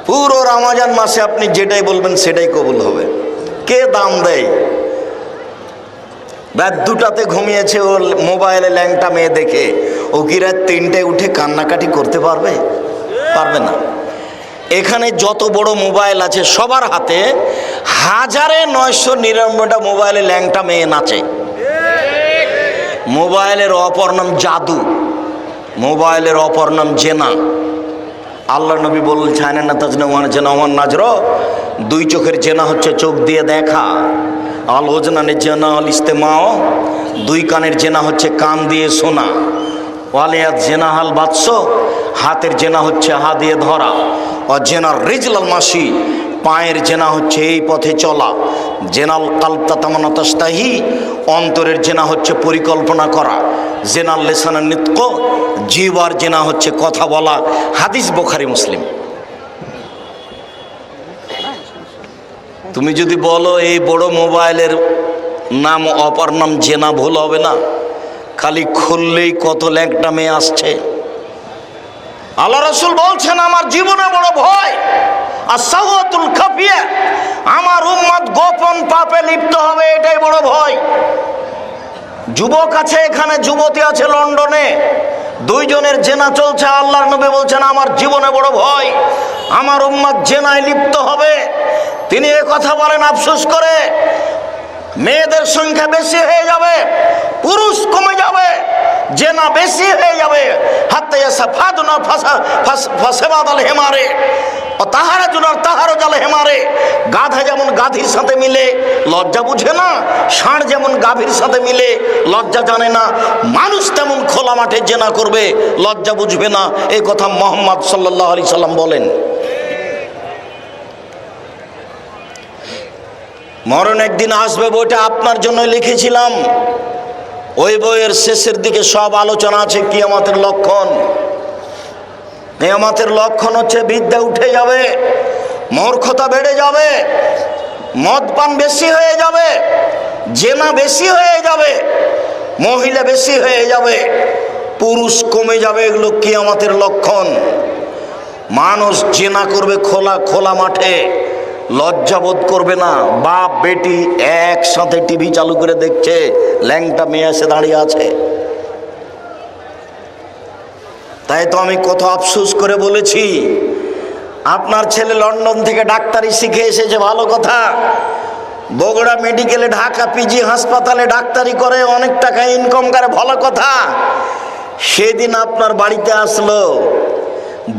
পুরো রমজান মাসে আপনি যেটাই বলবেন সেটাই কবুল হবে। কে দাম দেয়? রাত 2টাতে ঘুমিয়েছে, ও মোবাইলে ল্যাংটা মেয়ে দেখে, ও কি রাত 3টায় উঠে কান্নাকাটি করতে পারবে? পারবে না। এখানে যত বড় মোবাইল আছে সবার হাতে 1999টা মোবাইলে ল্যাংটা মেয়ে নাচে। মোবাইলের অপর নাম জাদু, মোবাইলের অপর নাম জেনা। আল্লাহ নবী বলছেন না তাজনা ওয়ান জেনা ওয়ান নাজর, 2 চোখের জেনা হচ্ছে চোখ দিয়ে দেখা। আল ওজনানের জেনা আল ইস্তেমাও, 2 কানের জেনা হচ্ছে কান দিয়ে শোনা। ওয়ালিয়াত জেনা হাল বাদশ, হাতের জেনা হচ্ছে হাত দিয়ে ধরা। অজেনার রিজলাল মাসি, পায়ের জেনা হচ্ছে এই পথে চলা। জেনাল কালবতা তামান্না তাস্তাহি, অন্তরের জেনা হচ্ছে পরিকল্পনা করা। জেনাল লিসানের নিতক, জিহ্বার জেনা হচ্ছে কথা বলা। হাদিস বুখারী মুসলিম। তুমি যদি বলো এই বড় মোবাইলের নাম অপর নাম জেনা, ভুল হবে না। খালি খুললেই কত ল্যাংটা মেয়ে আসছে। আল্লাহ রাসূল বলছেন আমার জীবনে বড় ভয় আস-সাওয়াতুল খাফিয়া, আমার উম্মত গোপন পাপে লিপ্ত হবে, এটাই বড় ভয়। যুবক আছে এখানে, যুবতী আছে লন্ডনে, 2 জনের জেনা চলছে। আল্লাহর নবী বলছেন আমার জীবনে বড় ভয় আমার উম্মত জেনায় লিপ্ত হবে। তিনি এ কথা বলেন আফসোস করে। মেয়েদের সংখ্যা বেশি হয়ে যাবে, পুরুষ কমে যাবে, জেনা বেশি হয়ে যাবে। হাত্তা ইয়াসাফাদুনা ফাসাবাদাল হিমারে ও তাহারা জুনার তাহারা জাল হেমারে। গাধা যেমন গাধীর সাথে মিলে লজ্জা বুঝে না, ষাঁড় যেমন গাভীর সাথে মিলে লজ্জা জানে না, মানুষ তেমন খোলা মাঠে জেনা করবে, লজ্জা বুঝবে না। এই কথা মুহাম্মদ সাল্লাল্লাহু আলাইহি সাল্লাম বলেন। মরণ একদিন আসবে, বইটা আপনার জন্য লিখেছিলাম। ওই বইয়ের শেষের দিকে সব আলোচনা আছে কিয়ামতের লক্ষণ। কিয়ামতের লক্ষণ হচ্ছে বিদ্যা উঠে যাবে, মূর্খতা বেড়ে যাবে, মদ পান বেশি হয়ে যাবে, জেনা বেশি হয়ে যাবে, মহিলা বেশি হয়ে যাবে, পুরুষ কমে যাবে। এগুলো কিয়ামতের লক্ষণ। মানুষ জেনা করবে খোলা খোলা মাঠে, লজ্জাবোধ করবে না। বাপ বেটি একসাথে টিভি চালু করে দেখছে, ল্যাংটা মেয়ে এসে দাঁড়িয়ে আছে। তাই তো আমি কত আফসোস করে বলেছি, আপনার ছেলে লন্ডন থেকে ডাক্তারি শিখে এসেছে, ভালো কথা। বগুড়া মেডিকেলে, ঢাকা পিজি হাসপাতালে ডাক্তারি করে, অনেক টাকা ইনকাম করে, ভালো কথা। সেদিন আপনার বাড়িতে আসলো,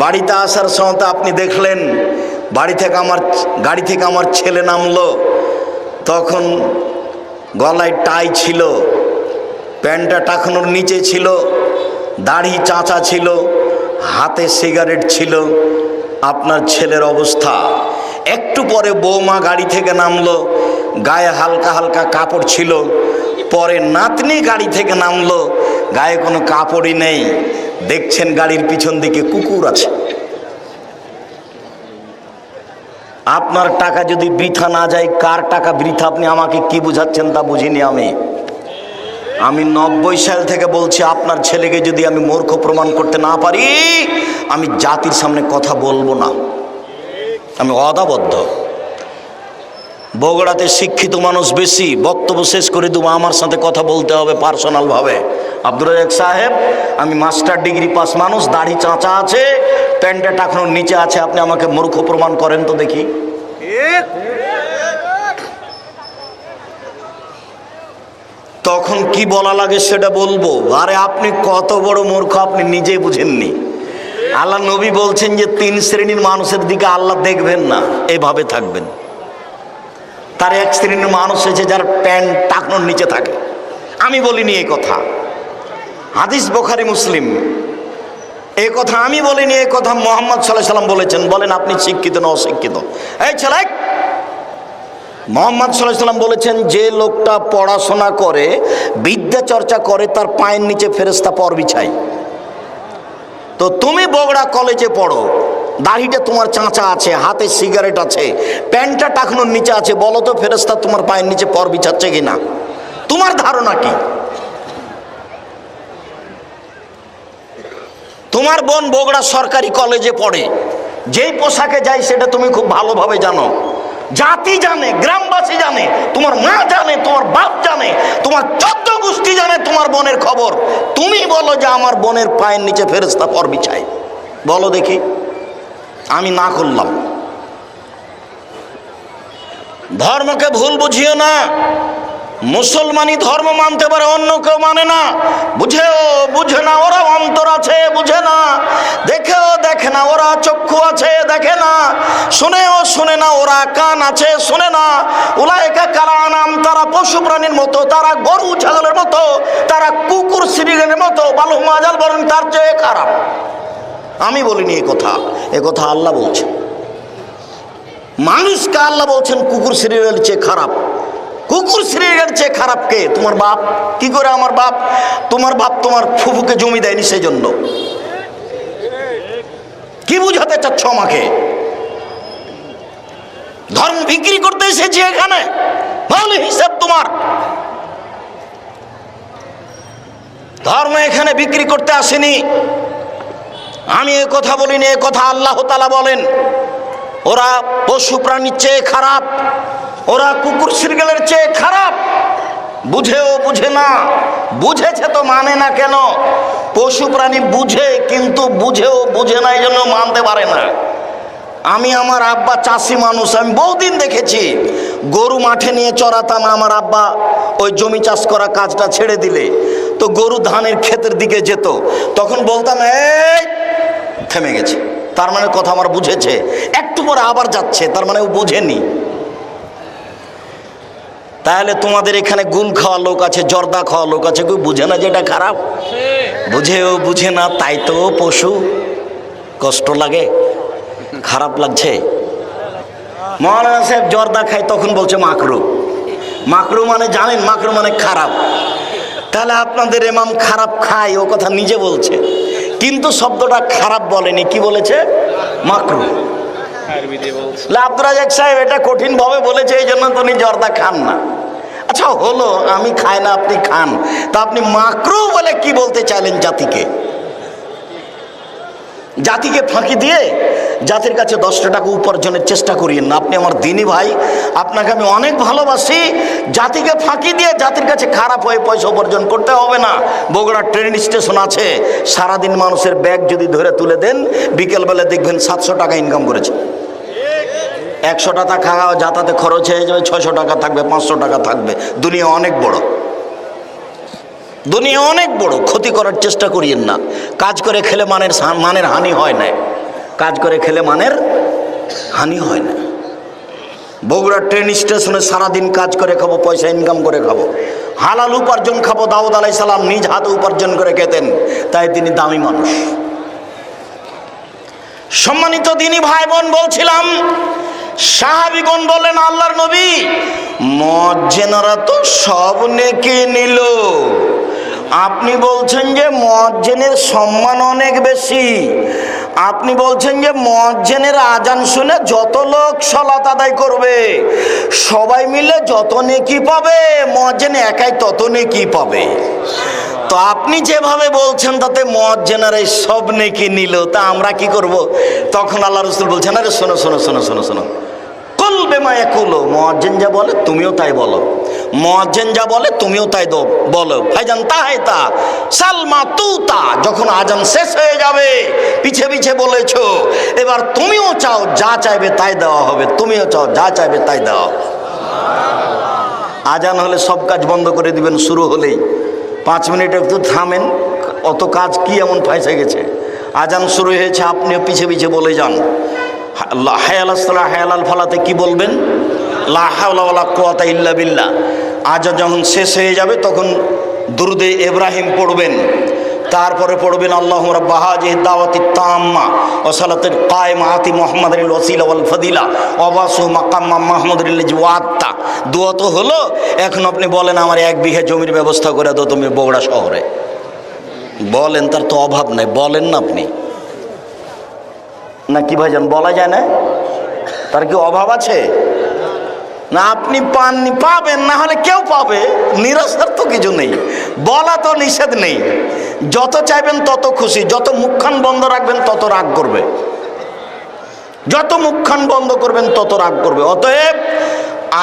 বাড়িতে আসার সময় আপনি দেখলেন গাড়ি থেকে আমার ছেলে নামলো। তখন গলায় টাই ছিল, প্যান্টটা টাকানোর নিচে ছিল, দাড়ি চাঁচা ছিল, হাতে সিগারেট ছিল। আপনার ছেলের অবস্থা। একটু পরে বৌমা গাড়ি থেকে নামলো, গায়ে হালকা হালকা কাপড় ছিল। পরে নাতনি গাড়ি থেকে নামলো, গায়ে কোনো কাপড়ই নেই। দেখছেন গাড়ির পিছন দিকে কুকুর আছে। আপনার টাকা যদি বৃথা না যায়, কার টাকা বৃথা আপনি আমাকে কি বুঝাচ্ছেন তা বুঝিনি আমি 90 সাল থেকে বলছি, আপনার ছেলেকে যদি আমি মূর্খ প্রমাণ করতে না পারি, আমি জাতির সামনে কথা বলবো না, আমি অদাবদ্ধ। বগুড়াতে শিক্ষিত মানুষ বেশি, বক্তব্য শেষ করে দেবো, আমার সাথে কথা বলতে হবে পার্সোনাল ভাবে। আব্দুর রাজ্জাক সাহেব, আমি মাস্টার ডিগ্রি পাস মানুষ, দাড়ি চাঁচা আছে, প্যান্টে টাকানোর নিচে আছে, আপনি আমাকে মূর্খ প্রমাণ করেন তো দেখি। তখন কি বলা লাগে সেটা বলবো। আরে আপনি কত বড় মূর্খ আপনি নিজেই বুঝেননি। আল্লাহ নবী বলছেন যে 3 শ্রেণীর মানুষের দিকে আল্লাহ দেখবেন না, এভাবে থাকবেন। তার এক শ্রেণীর মানুষ হয়েছে যার প্যান্ট টাকনোর নিচে থাকে। আমি বলিনি এই কথা, হাদিস বুখারী মুসলিম। এই কথা আমি বলিনি, এই কথা মুহাম্মদ সাল্লাল্লাহু আলাইহি সাল্লাম বলেছেন। বলেন আপনি শিক্ষিত না অশিক্ষিত? এই ছেলে, মুহাম্মদ সাল্লাল্লাহু আলাইহি সাল্লাম বলেছেন, যে লোকটা পড়াশোনা করে, বিদ্যা চর্চা করে, তার পায়ের নিচে ফেরেশতা পর বিছায়। তো তুমি বগুড়া কলেজে পড়ো, দাড়িটা তোমার চাঁচা আছে, হাতে সিগারেট আছে, প্যান্টটা টাকনোর নিচে আছে, বলো তো ফেরেশতা তোমার পায়ের নিচে পর বিছাচ্ছে কিনা? তোমার ধারণা কি? তোমার বোন বগুড়া সরকারি কলেজে পড়ে, যেই পোশাকে যায় সেটা তুমি খুব ভালোভাবে জানো, জাতি জানে, গ্রামবাসী জানে, তোমার মা জানে, তোমার বাপ জানে, তোমার 14 গোষ্ঠী জানে তোমার বোনের খবর। তুমি বলো যে আমার বোনের পায়ের নিচে ফেরেশতা পর বিছায়, বলো দেখি। আমি না করলাম। ধর্মকে ভুল বুঝিও না। মুসলমানই ধর্ম মানতে পারে, অন্য কেউ মানে না। বুঝে না, ওরা অন্তর আছে, বুঝে না। দেখেও দেখে না, ওরা চক্ষু আছে, দেখে না। শুনেও শুনে না, ওরা কান আছে, শুনে না। উলাইকা কাল আনাম, তারা পশু প্রাণীর মতো, তারা গরু ছাগলের মতো, তারা কুকুর শ্রীগানের মতো। বালহুম আযাল, বলেন তার চেয়ে খারাপ। আমি বলিনি এ কথা আল্লাহ বলছেন। মানুষকে আল্লাহ বলছেন কুকুর শ্রীগানের চেয়ে খারাপ। কুকুর শ্রীগানের চেয়ে খারাপ কে? তোমার বাপ। কি করে আমার বাপ? তোমার বাপ তোমার ফুফুকে জমি দেয়নি, সেই জন্য। কি বুঝাতে চাচ্ছ আমাকে? ধর্ম বিক্রি করতে এসেছি এখানে, তাহলে হিসাব তোমার। ধর্ম এখানে বিক্রি করতে আসেনি। আমি এ কথা বলিনি, এ কথা আল্লাহ তাআলা বলেন। ওরা পশু প্রাণীর চেয়ে খারাপ, ওরা কুকুর শ্রীগালের চেয়ে খারাপ। বুঝেও বুঝে না, বুঝেছে তো মানে না কেন? পশু প্রাণী বুঝে, কিন্তু বুঝেও বুঝে না, এই জন্য মানতে পারে না। আমি, আমার আব্বা চাষি মানুষ, আমি বহুদিন দেখেছি। গরু মাঠে নিয়ে চড়াতাম, আমার আব্বা ওই জমি চাষ করা কাজটা ছেড়ে দিলে তো গরু ধানের ক্ষেতের দিকে যেত, তখন বলতাম এই থেমে গেছে, তার মানে কথা আমার বুঝেছে। একটু পরে আবার যাচ্ছে, তার মানে ও বুঝেনি। তাহলে তোমাদের এখানে গুল খাওয়া লোক আছে, জর্দা খাওয়া লোক আছে, কেউ বুঝে না যেটা খারাপ? বুঝেও বুঝে না, তাই তো পশু। কষ্ট লাগে, খারাপ লাগছে। মৌলানা সাহেব জর্দা খায়, তখন বলছে মাকরু। মাকরু মানে জানেন, মাকরু মানে খারাপ। তাহলে আপনাদের ইমাম খারাপ খায়, ও কথা নিজে বলছে। কিন্তু শব্দটা খারাপ বলেনি, কি বলেছে? মাকরুহ। আব্দুর রাজ্জাক সাহেব এটা কঠিন ভাবে বলেছে, এই জন্য তো উনি জর্দা খান না। আচ্ছা হলো, আমি খাই না, আপনি খান, তা আপনি মাকরুহ বলে কি বলতে চাইলেন জাতিকে? জাতিকে ফাঁকি দিয়ে জাতির কাছে 10 টাকা উপার্জনের চেষ্টা করিয়েন না। আপনি আমার দিনী ভাই, আপনাকে আমি অনেক ভালোবাসি। জাতিকে ফাঁকি দিয়ে জাতির কাছে খারাপ হয়ে পয়সা উপার্জন করতে হবে না। বগুড়া ট্রেন স্টেশন আছে, সারাদিন মানুষের ব্যাগ যদি ধরে তুলে দেন, বিকেলবেলা দেখবেন 700 টাকা ইনকাম করেছে। 100 টাকা খাওয়া যাতায়াতে খরচ হয়ে যাবে, 600 টাকা থাকবে, 500 টাকা থাকবে। দুনিয়া অনেক বড়, দুনিয়া অনেক বড়। ক্ষতি করার চেষ্টা করিয়েন না। কাজ করে খেলে মানের হানি হয় না, কাজ করে খেলে মানের হানি হয় না। বগুড়া ট্রেন স্টেশনে সারাদিন কাজ করে খাবো, পয়সা ইনকাম করে খাবো, হালাল উপার্জন খাবো। দাউদ আলাইহিস সালাম নিজ হাতে উপার্জন করে খেতেন, তাই তিনি দামি মানুষ। সম্মানিত দিনী ভাই বোন, বলছিলাম সাহাবীগণ বলেন, আল্লাহর নবী, মুয়াজ্জিনরা তো সব নেকি নিল, আপনি বলছেন যে মুয়াজ্জিনের সম্মান অনেক বেশি, আপনি বলছেন যে মুয়াজ্জিনের আজান শুনে যত লোক সালাত আদায় করবে সবাই মিলে যত নেকি পাবে, মুয়াজ্জিন একাই তত নেকি পাবে। তো আপনি যেভাবে বলছেন তাতে মুয়াজ্জিনরা সব নেকি নিল, তা আমরা কি করব? তখন আল্লাহ রাসূল বলছেন, আরে শোনো শোনো শোনো শোনো শোনো, কুল বিমা ইয়াকুলু, মুয়াজ্জিন যা বলে তুমিও তাই বলো, মুয়াজ্জিন যা বলে তুমিও তাই বলো। ফাইজান তাহাইতা সালমা তুতা, যখন আজান শেষ হয়ে যাবে, পিছে পিছে বলেছো, এবার তুমিও চাও যা চাইবে তাই দেওয়া হবে, তুমিও চাও যা চাইবে তাই দেওয়া হবে। আজান হলে সব কাজ বন্ধ করে দিবেন, শুরু হলেই 5 মিনিট একটু থামেন, অত কাজ কি এমন ফাঁসে গেছে? আজান শুরু হয়েছে, আপনিও পিছে পিছে বলে যান, হায়াল আসসালাহ হায়াল ফালাতে কি বলবেন? লা হাওলা ওয়ালা কুওয়াতা ইল্লা বিল্লাহ। আজান যখন শেষ হয়ে যাবে তখন দুরুদে ইব্রাহিম পড়বেন, তারপরে পড়বেন আল্লাহুম্মা রাব্বা হাযিহি দাওয়াতি তাম্মা ওয়া সালাতিল কায়মা আতি মুহাম্মাদিল ওয়াসিলা ওয়াল ফাদিলা ওয়া বাসু মাকাম মাহমুদুল ওয়াত্তা। দোয়া তো হলো, এখন আপনি বলেন আমার 1 বিঘা জমির ব্যবস্থা করে দাও তুমি বগুড়া শহরে। বলেন, তার তো অভাব নাই, বলেন না আপনি, না কি ভাইজান, বলা যায় না? তার কি অভাব আছে? না আপনি পাননি, পাবেন, না হলে কেউ পাবে, নিরাশার তো কিছু নেই, বলা তো নিষেধ নেই। যত চাইবেন তত খুশি, যত মুখখান বন্ধ রাখবেন তত রাগ করবে, যত মুখখান বন্ধ করবেন তত রাগ করবে। অতএব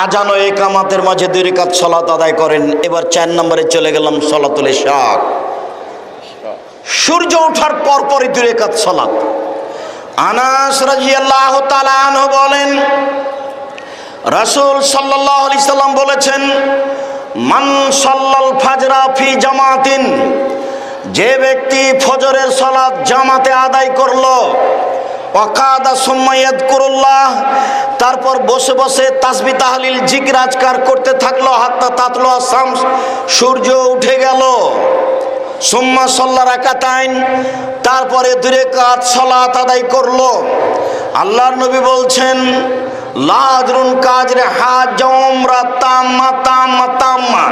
আজান ও ইকামাতের মাঝে 2 রাকাত সালাত আদায় করেন। এবার 4 নম্বরে চলে গেলাম, সালাতুল ইশা। সূর্য ওঠার পরপরই 2 রাকাত সালাত। আনাস রাদিয়াল্লাহু তাআলা আনহু বলেন, রাসূল সাল্লাল্লাহু আলাইহি সাল্লাম বলেছেন, মান সাল্লাল ফাজরা ফি জামাতিন, যে ব্যক্তি ফজরের সালাত জামাতে আদায় করলো, ওয়াকাদা সুম্মা ইয়াযকুরুল্লাহ, তারপর বসে বসে তাসবিহ তাহলিল জিকির আজকার করতে থাকলো, হাত্তা তাতলু শামস, সূর্য উঠে গেল। সুম্মা সাল্লা রাকাতাইন, তারপরে 2 রাকাত সালাত আদায় করলো। আল্লাহর নবী বলছেন, লা আজরুন কাজরে হাজ উমরা তাম্মা তাম্মা তাম্মা,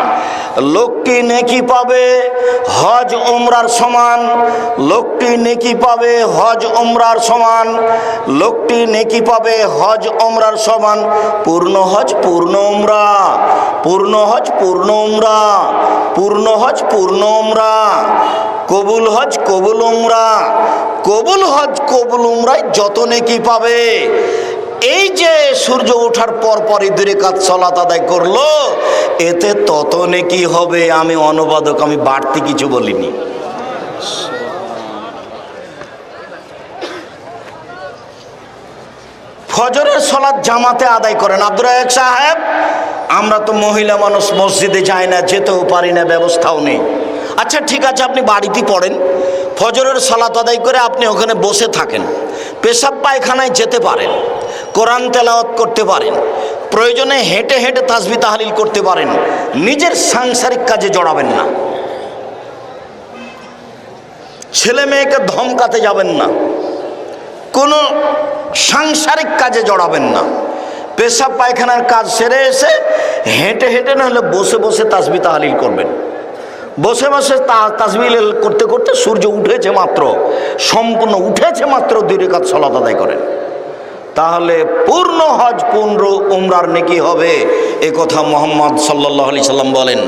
লোকটি নেকি পাবে হজ উমরার সমান, লোকটি নেকি পাবে হজ উমরার সমান, লোকটি নেকি পাবে হজ উমরার সমান। পূর্ণ হজ পূর্ণ উমরা, পূর্ণ হজ পূর্ণ উমরা, পূর্ণ হজ পূর্ণ উমরা, কবুল হজ কবুল উমরা, কবুল হজ কবুল উমরায় যত নেকি পাবে। এই যে সূর্য ওঠার পরপরই 2 রাকাত সালাত আদায় করলো, এতে তত নেকি হবে। আমি অনুবাদক, আমি বাড়তি কিছু বলিনি। ফজরের সালাত জামাতে আদায় করেন। আব্দুর রাজ্জাক সাহেব, আমরা তো মহিলা মানুষ, মসজিদে যাই না, যেতেও পারি না, ব্যবস্থাও নেই। আচ্ছা ঠিক আছে, আপনি বাড়িতে পড়েন, ফজরের সালাত আদায় করে আপনি ওখানে বসে থাকেন, পেশাব পায়খানায় যেতে পারেন, কোরআন তেলাওয়াত করতে পারেন, প্রয়োজনে হেঁটে হেঁটে তাসবিহ তাহলিল করতে পারেন। নিজের সাংসারিক কাজে জড়াবেন না, ছেলে মেয়েকে ধমকাতে যাবেন না, কোনো সাংসারিক কাজে জড়াবেন না। পেশাব পায়খানার কাজ সেরে এসে হেঁটে হেঁটে না হলে বসে বসে তাসবিহ তাহলিল করবেন। বসে বসে তাসবিহ করতে করতে সূর্য উঠেছে মাত্র, সম্পূর্ণ উঠেছে মাত্র 2 রাকাত সালাত আদায় করেন, তাহলে পূর্ণ হজ পূর্ণ উমরার নেকি হবে। এ কথা মুহাম্মদ সাল্লাল্লাহু আলাইহি সাল্লাম বলেন।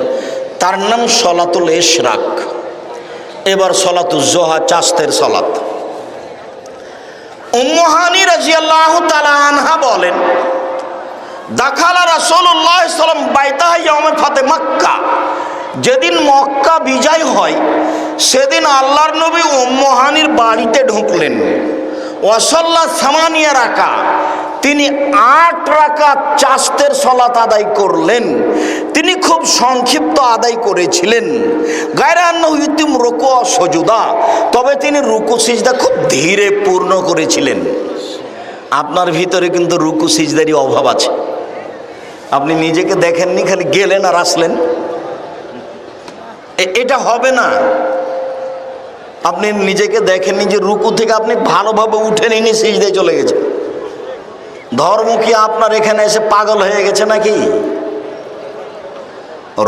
তার নাম সলাতুল ইশরাক। এবার সলাতুজ জোহা, চাস্তের সালাত। উম্মু হানি রাদিয়াল্লাহু তাআলা আনহা বলেন, দাখালা রাসূলুল্লাহ সাল্লাল্লাহু আলাইহি ওয়াসাল্লাম বাইতাহা ইয়াউমে ফাতে মক্কা, যেদিন মক্কা বিজয় হয় সেদিন আল্লাহর নবী উম্মু হানির বাড়িতে ঢুকলেন। ওয়াসাল্লা সামানিয়া রাকা, তিনি 8 রাকাত চাস্তের সালাত আদায় করলেন। তিনি খুব সংক্ষিপ্ত আদায় করেছিলেন। গায়রা আন্নাহু ইউতিম রুকু ও সুজুদা, তবে তিনি রুকু সিজদা খুব ধীরে পূর্ণ করেছিলেন। আপনার ভিতরে কিন্তু রুকু সিজদারই অভাব আছে। আপনি নিজেকে দেখেননি, খালি গেলেন আর আসলেন, এটা হবে না। আপনি নিজেকে দেখেননি যে রুকু থেকে আপনি ভালোভাবে উঠে নিয়ে সিজদায় চলে গেছেন। ধর্ম কি আপনার এখানে এসে পাগল হয়ে গেছে নাকি?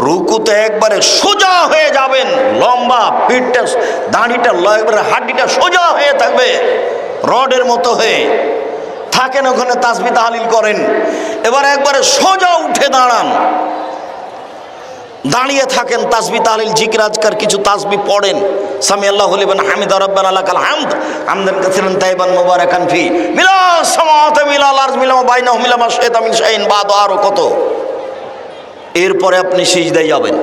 রুকুতে একবারে সোজা হয়ে যাবেন, লম্বা, পিঠটা, দাঁড়িটা, একবারে হাড্ডিটা সোজা হয়ে থাকবে, রডের মতো হয়ে থাকেন। ওখানে তাসবিহ তাহলিল করেন। এবার একবারে সোজা উঠে দাঁড়ান, দাঁড়িয়ে থাকেন, তাসবিহ তাহলিল জিকির আজকার কিছু তাসবিহ পড়েন। সামি আল্লাহু লিমান হামিদা রাব্বানা লাকাল হামদ হামদান কাসীরান তাইবান মুবারাকান ফি মিলা সামাওয়াতি মিলাল আরজ মিলা মা বাইনাহুম মিলা মা শাইতা মিন শাইইন বাদ, আরো কত। এরপরে আপনি সিজদায় যাবেন।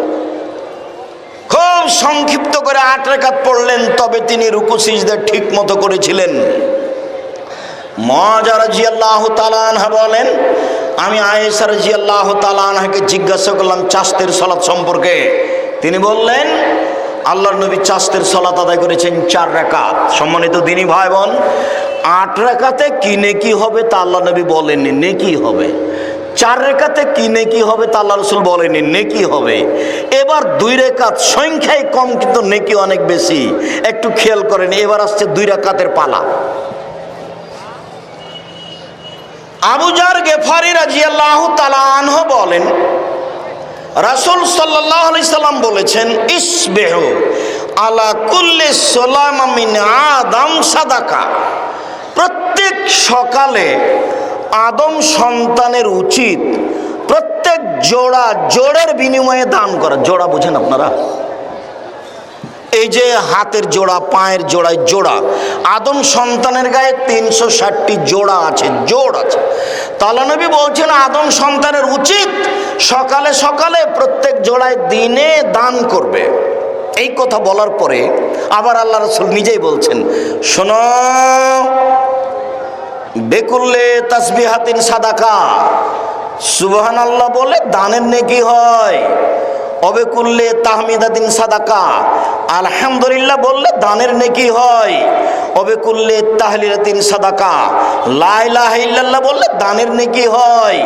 খুব সংক্ষিপ্ত করে 8 রাকাত পড়লেন, তবে তিনি রুকু সিজদা ঠিক মতো করেছিলেন। মুআযা রাদিয়াল্লাহু তাআলা আনহা বলেন, আমি আয়েশা রাদিয়াল্লাহু তাআলা আনহাকে জিজ্ঞাসা করলাম চাস্তের সালাত সম্পর্কে। তিনি বললেন, আল্লাহর নবী চাস্তের সালাত আদায় করেছেন 4 রাকাত। সম্মানিত দিনী ভাই বোন, 8 রাকাতে কি নেকি হবে তা আল্লাহ নবী বলেননি, নেকি হবে। 4 রাকাতে কি নেকি হবে তা আল্লাহ রাসূল বলেননি, নেকি হবে। এবার 2 রাকাত সংখ্যায় কম কিন্তু নেকি অনেক বেশি। একটু খেয়াল করেন, এবার আসছে 2 রাকাতের পালা। আবু জার গেফারি রাদিয়াল্লাহু তাআলা আনহু বলেন, রাসূল সাল্লাল্লাহু আলাইহি সাল্লাম বলেছেন, ইসবিহু আলা কুল্লি সালামা মিন আদম সাদাকা। প্রত্যেক সকালে আদম সন্তানের উচিত প্রত্যেক জোড়ের বিনিময়ে দান করা। জোড়া বুঝেন আপনারা? এই যে হাতের জোড়া, পায়ের জোড়ায় জোড়া, আদম সন্তানের গায়ে 360টি জোড়া আছে, জোড় আছে। তাআলা নবী বলছেন আদম সন্তানের উচিত সকালে সকালে প্রত্যেক জোড়ায় দিনে দান করবে। এই কথা বলার পরে আবার আল্লাহ রাসূল নিজেই বলছেন, শোনো, বেকুল্লে তাসবিহাতিন সাদাকা, সুবহানাল্লাহ বলে দানের নেকি হয়। অবেকুল্লে তাহমিদাতিন সাদাকা, আলহামদুলিল্লাহ বললে দানের নেকি হয়। অবেকুল্লে তাহলিলাতিন সাদাকা, লা ইলাহা ইল্লাল্লাহ বললে দানের নেকি হয়।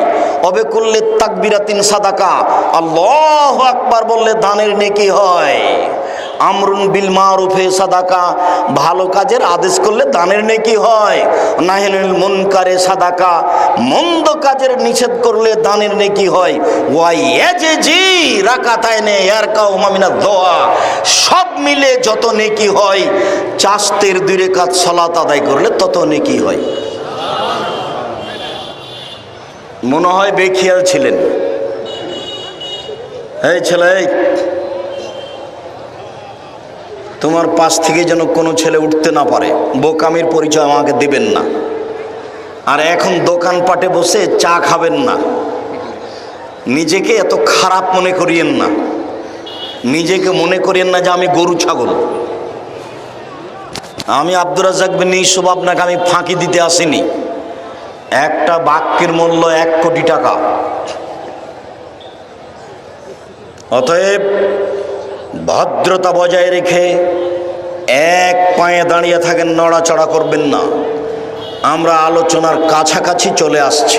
অবেকুল্লে তাকবীরাতিন সাদাকা, আল্লাহু আকবার বললে দানের নেকি হয়। আমরুন বিল মারুফে সাদাকা, ভালো কাজের আদেশ করলে দানের নেকি হয়। নাহিনুল মুনকারে সাদাকা, মন্দ কাজের নিষেধ করলে দানের নেকি হয়। ওয়া ইয়াজি রাকাতাইনে ইয়ারকাউ মামিনা দোয়া, সব মিলে যত নেকি হয় চাস্তের 2 রাকাত সালাত আদায় করলে তত নেকি হয়। মনে হয় বেখিয়াল ছিলেন। এই ছেলে, তোমার পাশ থেকে যেন কোনো ছেলে উঠতে না পারে, বোকামির পরিচয় আমাকে দিবেন না। আর এখন দোকানপাটে বসে চা খাবেন না, নিজেকে এত খারাপ মনে করিয়েন না। নিজেকে মনে করিয়েন না যে আমি গরু ছাগল। আমি আব্দুর রাজ্জাক বিন ইউসুফ আপনাকে আমি ফাঁকি দিতে আসিনি। একটা বাক্যের মূল্য 1 কোটি টাকা। অতএব ভদ্রতা বজায় রেখে এক পায়ে দাঁড়িয়ে থাকেন, নড়াচড়া করবেন না। আমরা আলোচনার কাছাকাছি চলে আসছি।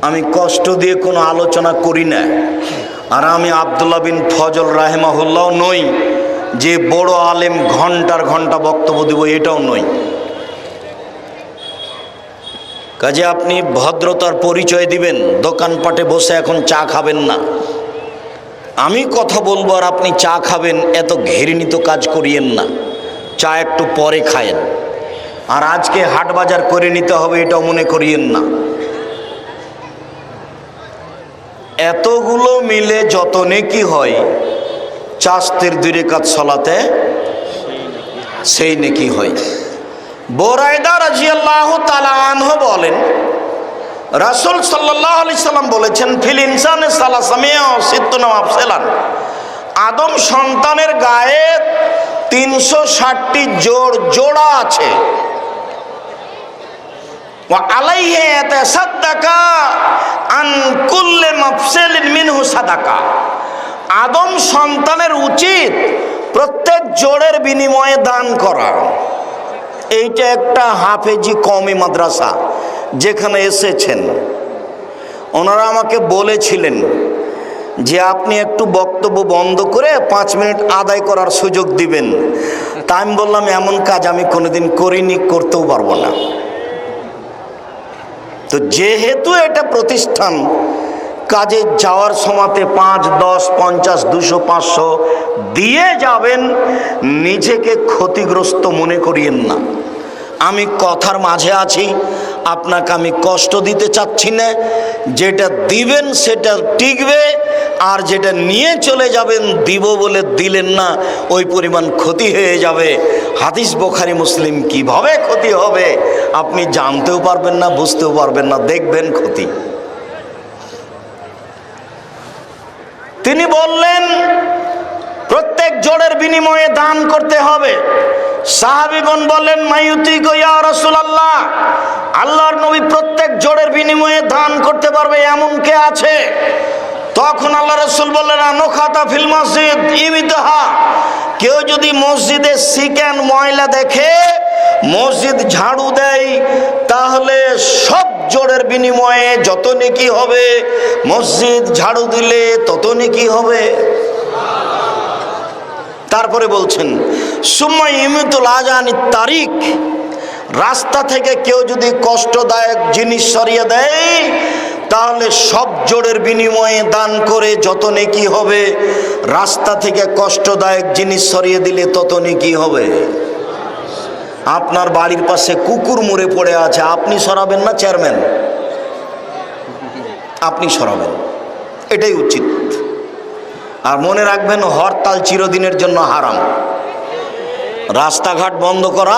আমি কষ্ট দিয়ে কোনো আলোচনা করি না। আর আমি আব্দুল্লাহ বিন ফজল রাহিমাহুল্লাহ নই যে বড় আলেম ঘন্টার ঘন্টা বক্তব্য দেব, এটাও নই। কাজে আপনি ভদ্রতার পরিচয় দিবেন, দোকানপাটে বসে এখন চা খাবেন না। আমি কথা বলবো আর আপনি চা খাবেন, এত ঘৃণিত কাজ করিয়েন না। চা একটু পরে খায়েন। আর আজকে হাট বাজার করে নিতে হবে এটাও মনে করিয়েন না। এতগুলো মিলে যত নেকি হয়, চাস্তের 2 রাকাত সালাতে সেই নেকি হয়। বুরায়দা রাদিয়াল্লাহু তাআলা আনহু বলেন, রাসূল সাল্লাল্লাহু আলাইহি সাল্লাম বলেছেন, ফিল ইনসানে সালাসামিয়া সিত্তুনা আফসালান, আদম সন্তানের গায়ে 360টি জোড়া আছে। ওয়া আলাইহি ইয়াতাসাদ্দাকা আন কুল্লি মাফসালিন মিনহু সাদাকা, আদম সন্তানের উচিত প্রত্যেক জোড়ের বিনিময়ে দান করা। এইটা একটা হাফেজি কওমি মাদ্রাসা যেখানে এসেছেন, ওনারা আমাকে বলেছিলেন যে আপনি একটু বক্তব্য বন্ধ করে 5 মিনিট আদায় করার সুযোগ দিবেন। তা আমি বললাম এমন কাজ আমি কোনোদিন করিনি, করতেও পারবো না। তো যেহেতু এটা প্রতিষ্ঠান, কাজে যাওয়ার সময়তে 5, 10, 50, 200, 500 দিয়ে যাবেন, নিজেকে ক্ষতিগ্রস্ত মনে করিয়েন না। আমি কথার মাঝে আছি, আপনাকে আমি কষ্ট দিতে চাচ্ছি না। যেটা দিবেন সেটা টিকবে, আর যেটা নিয়ে চলে যাবেন দিব বলে দিলেন না, ওই পরিমাণ ক্ষতি হয়ে যাবে। হাদিস বুখারী মুসলিম কিভাবে ক্ষতি হবে আপনি জানতেও পারবেন না, বুঝতেও পারবেন না, দেখবেন ক্ষতি। তিনি বললেন প্রত্যেক জোড়ের বিনিময়ে দান করতে হবে। সাহাবীগণ বললেন, মাইয়ুতিকু ইয়া রাসূলুল্লাহ, আল্লাহর নবী প্রত্যেক জোড়ের বিনিময়ে দান করতে পারবে এমন কে আছে? তখন আল্লাহ রাসূল বললেন, আনোখাতা ফিল মসজিদ ইমিতাহা, কেউ যদি মসজিদে চিকেন ময়লা দেখে মসজিদ ঝাড়ু দেয়, তাহলে সব জোড়ের বিনিময়ে যত নেকি হবে, মসজিদ ঝাড়ু দিলে তত নেকি হবে। তারপরে বলছেন, সুম্মা ইমিতুল আজানি তারিক, রাস্তা থেকে কেউ যদি কষ্টদায়ক জিনিস সরিয়ে দেয়, তাহলে সব জোড়ের বিনিময়ে দান করে যত নেকি হবে, রাস্তা থেকে কষ্টদায়ক জিনিস সরিয়ে দিলে তত নেকি হবে। আপনার বাড়ির পাশে কুকুর মরে পড়ে আছে, আপনি সরাবেন না চেয়ারম্যান? আপনি সরাবেন, এটাই উচিত। আর মনে রাখবেন, হরতাল চিরদিনের জন্য হারাম। রাস্তাঘাট বন্ধ করা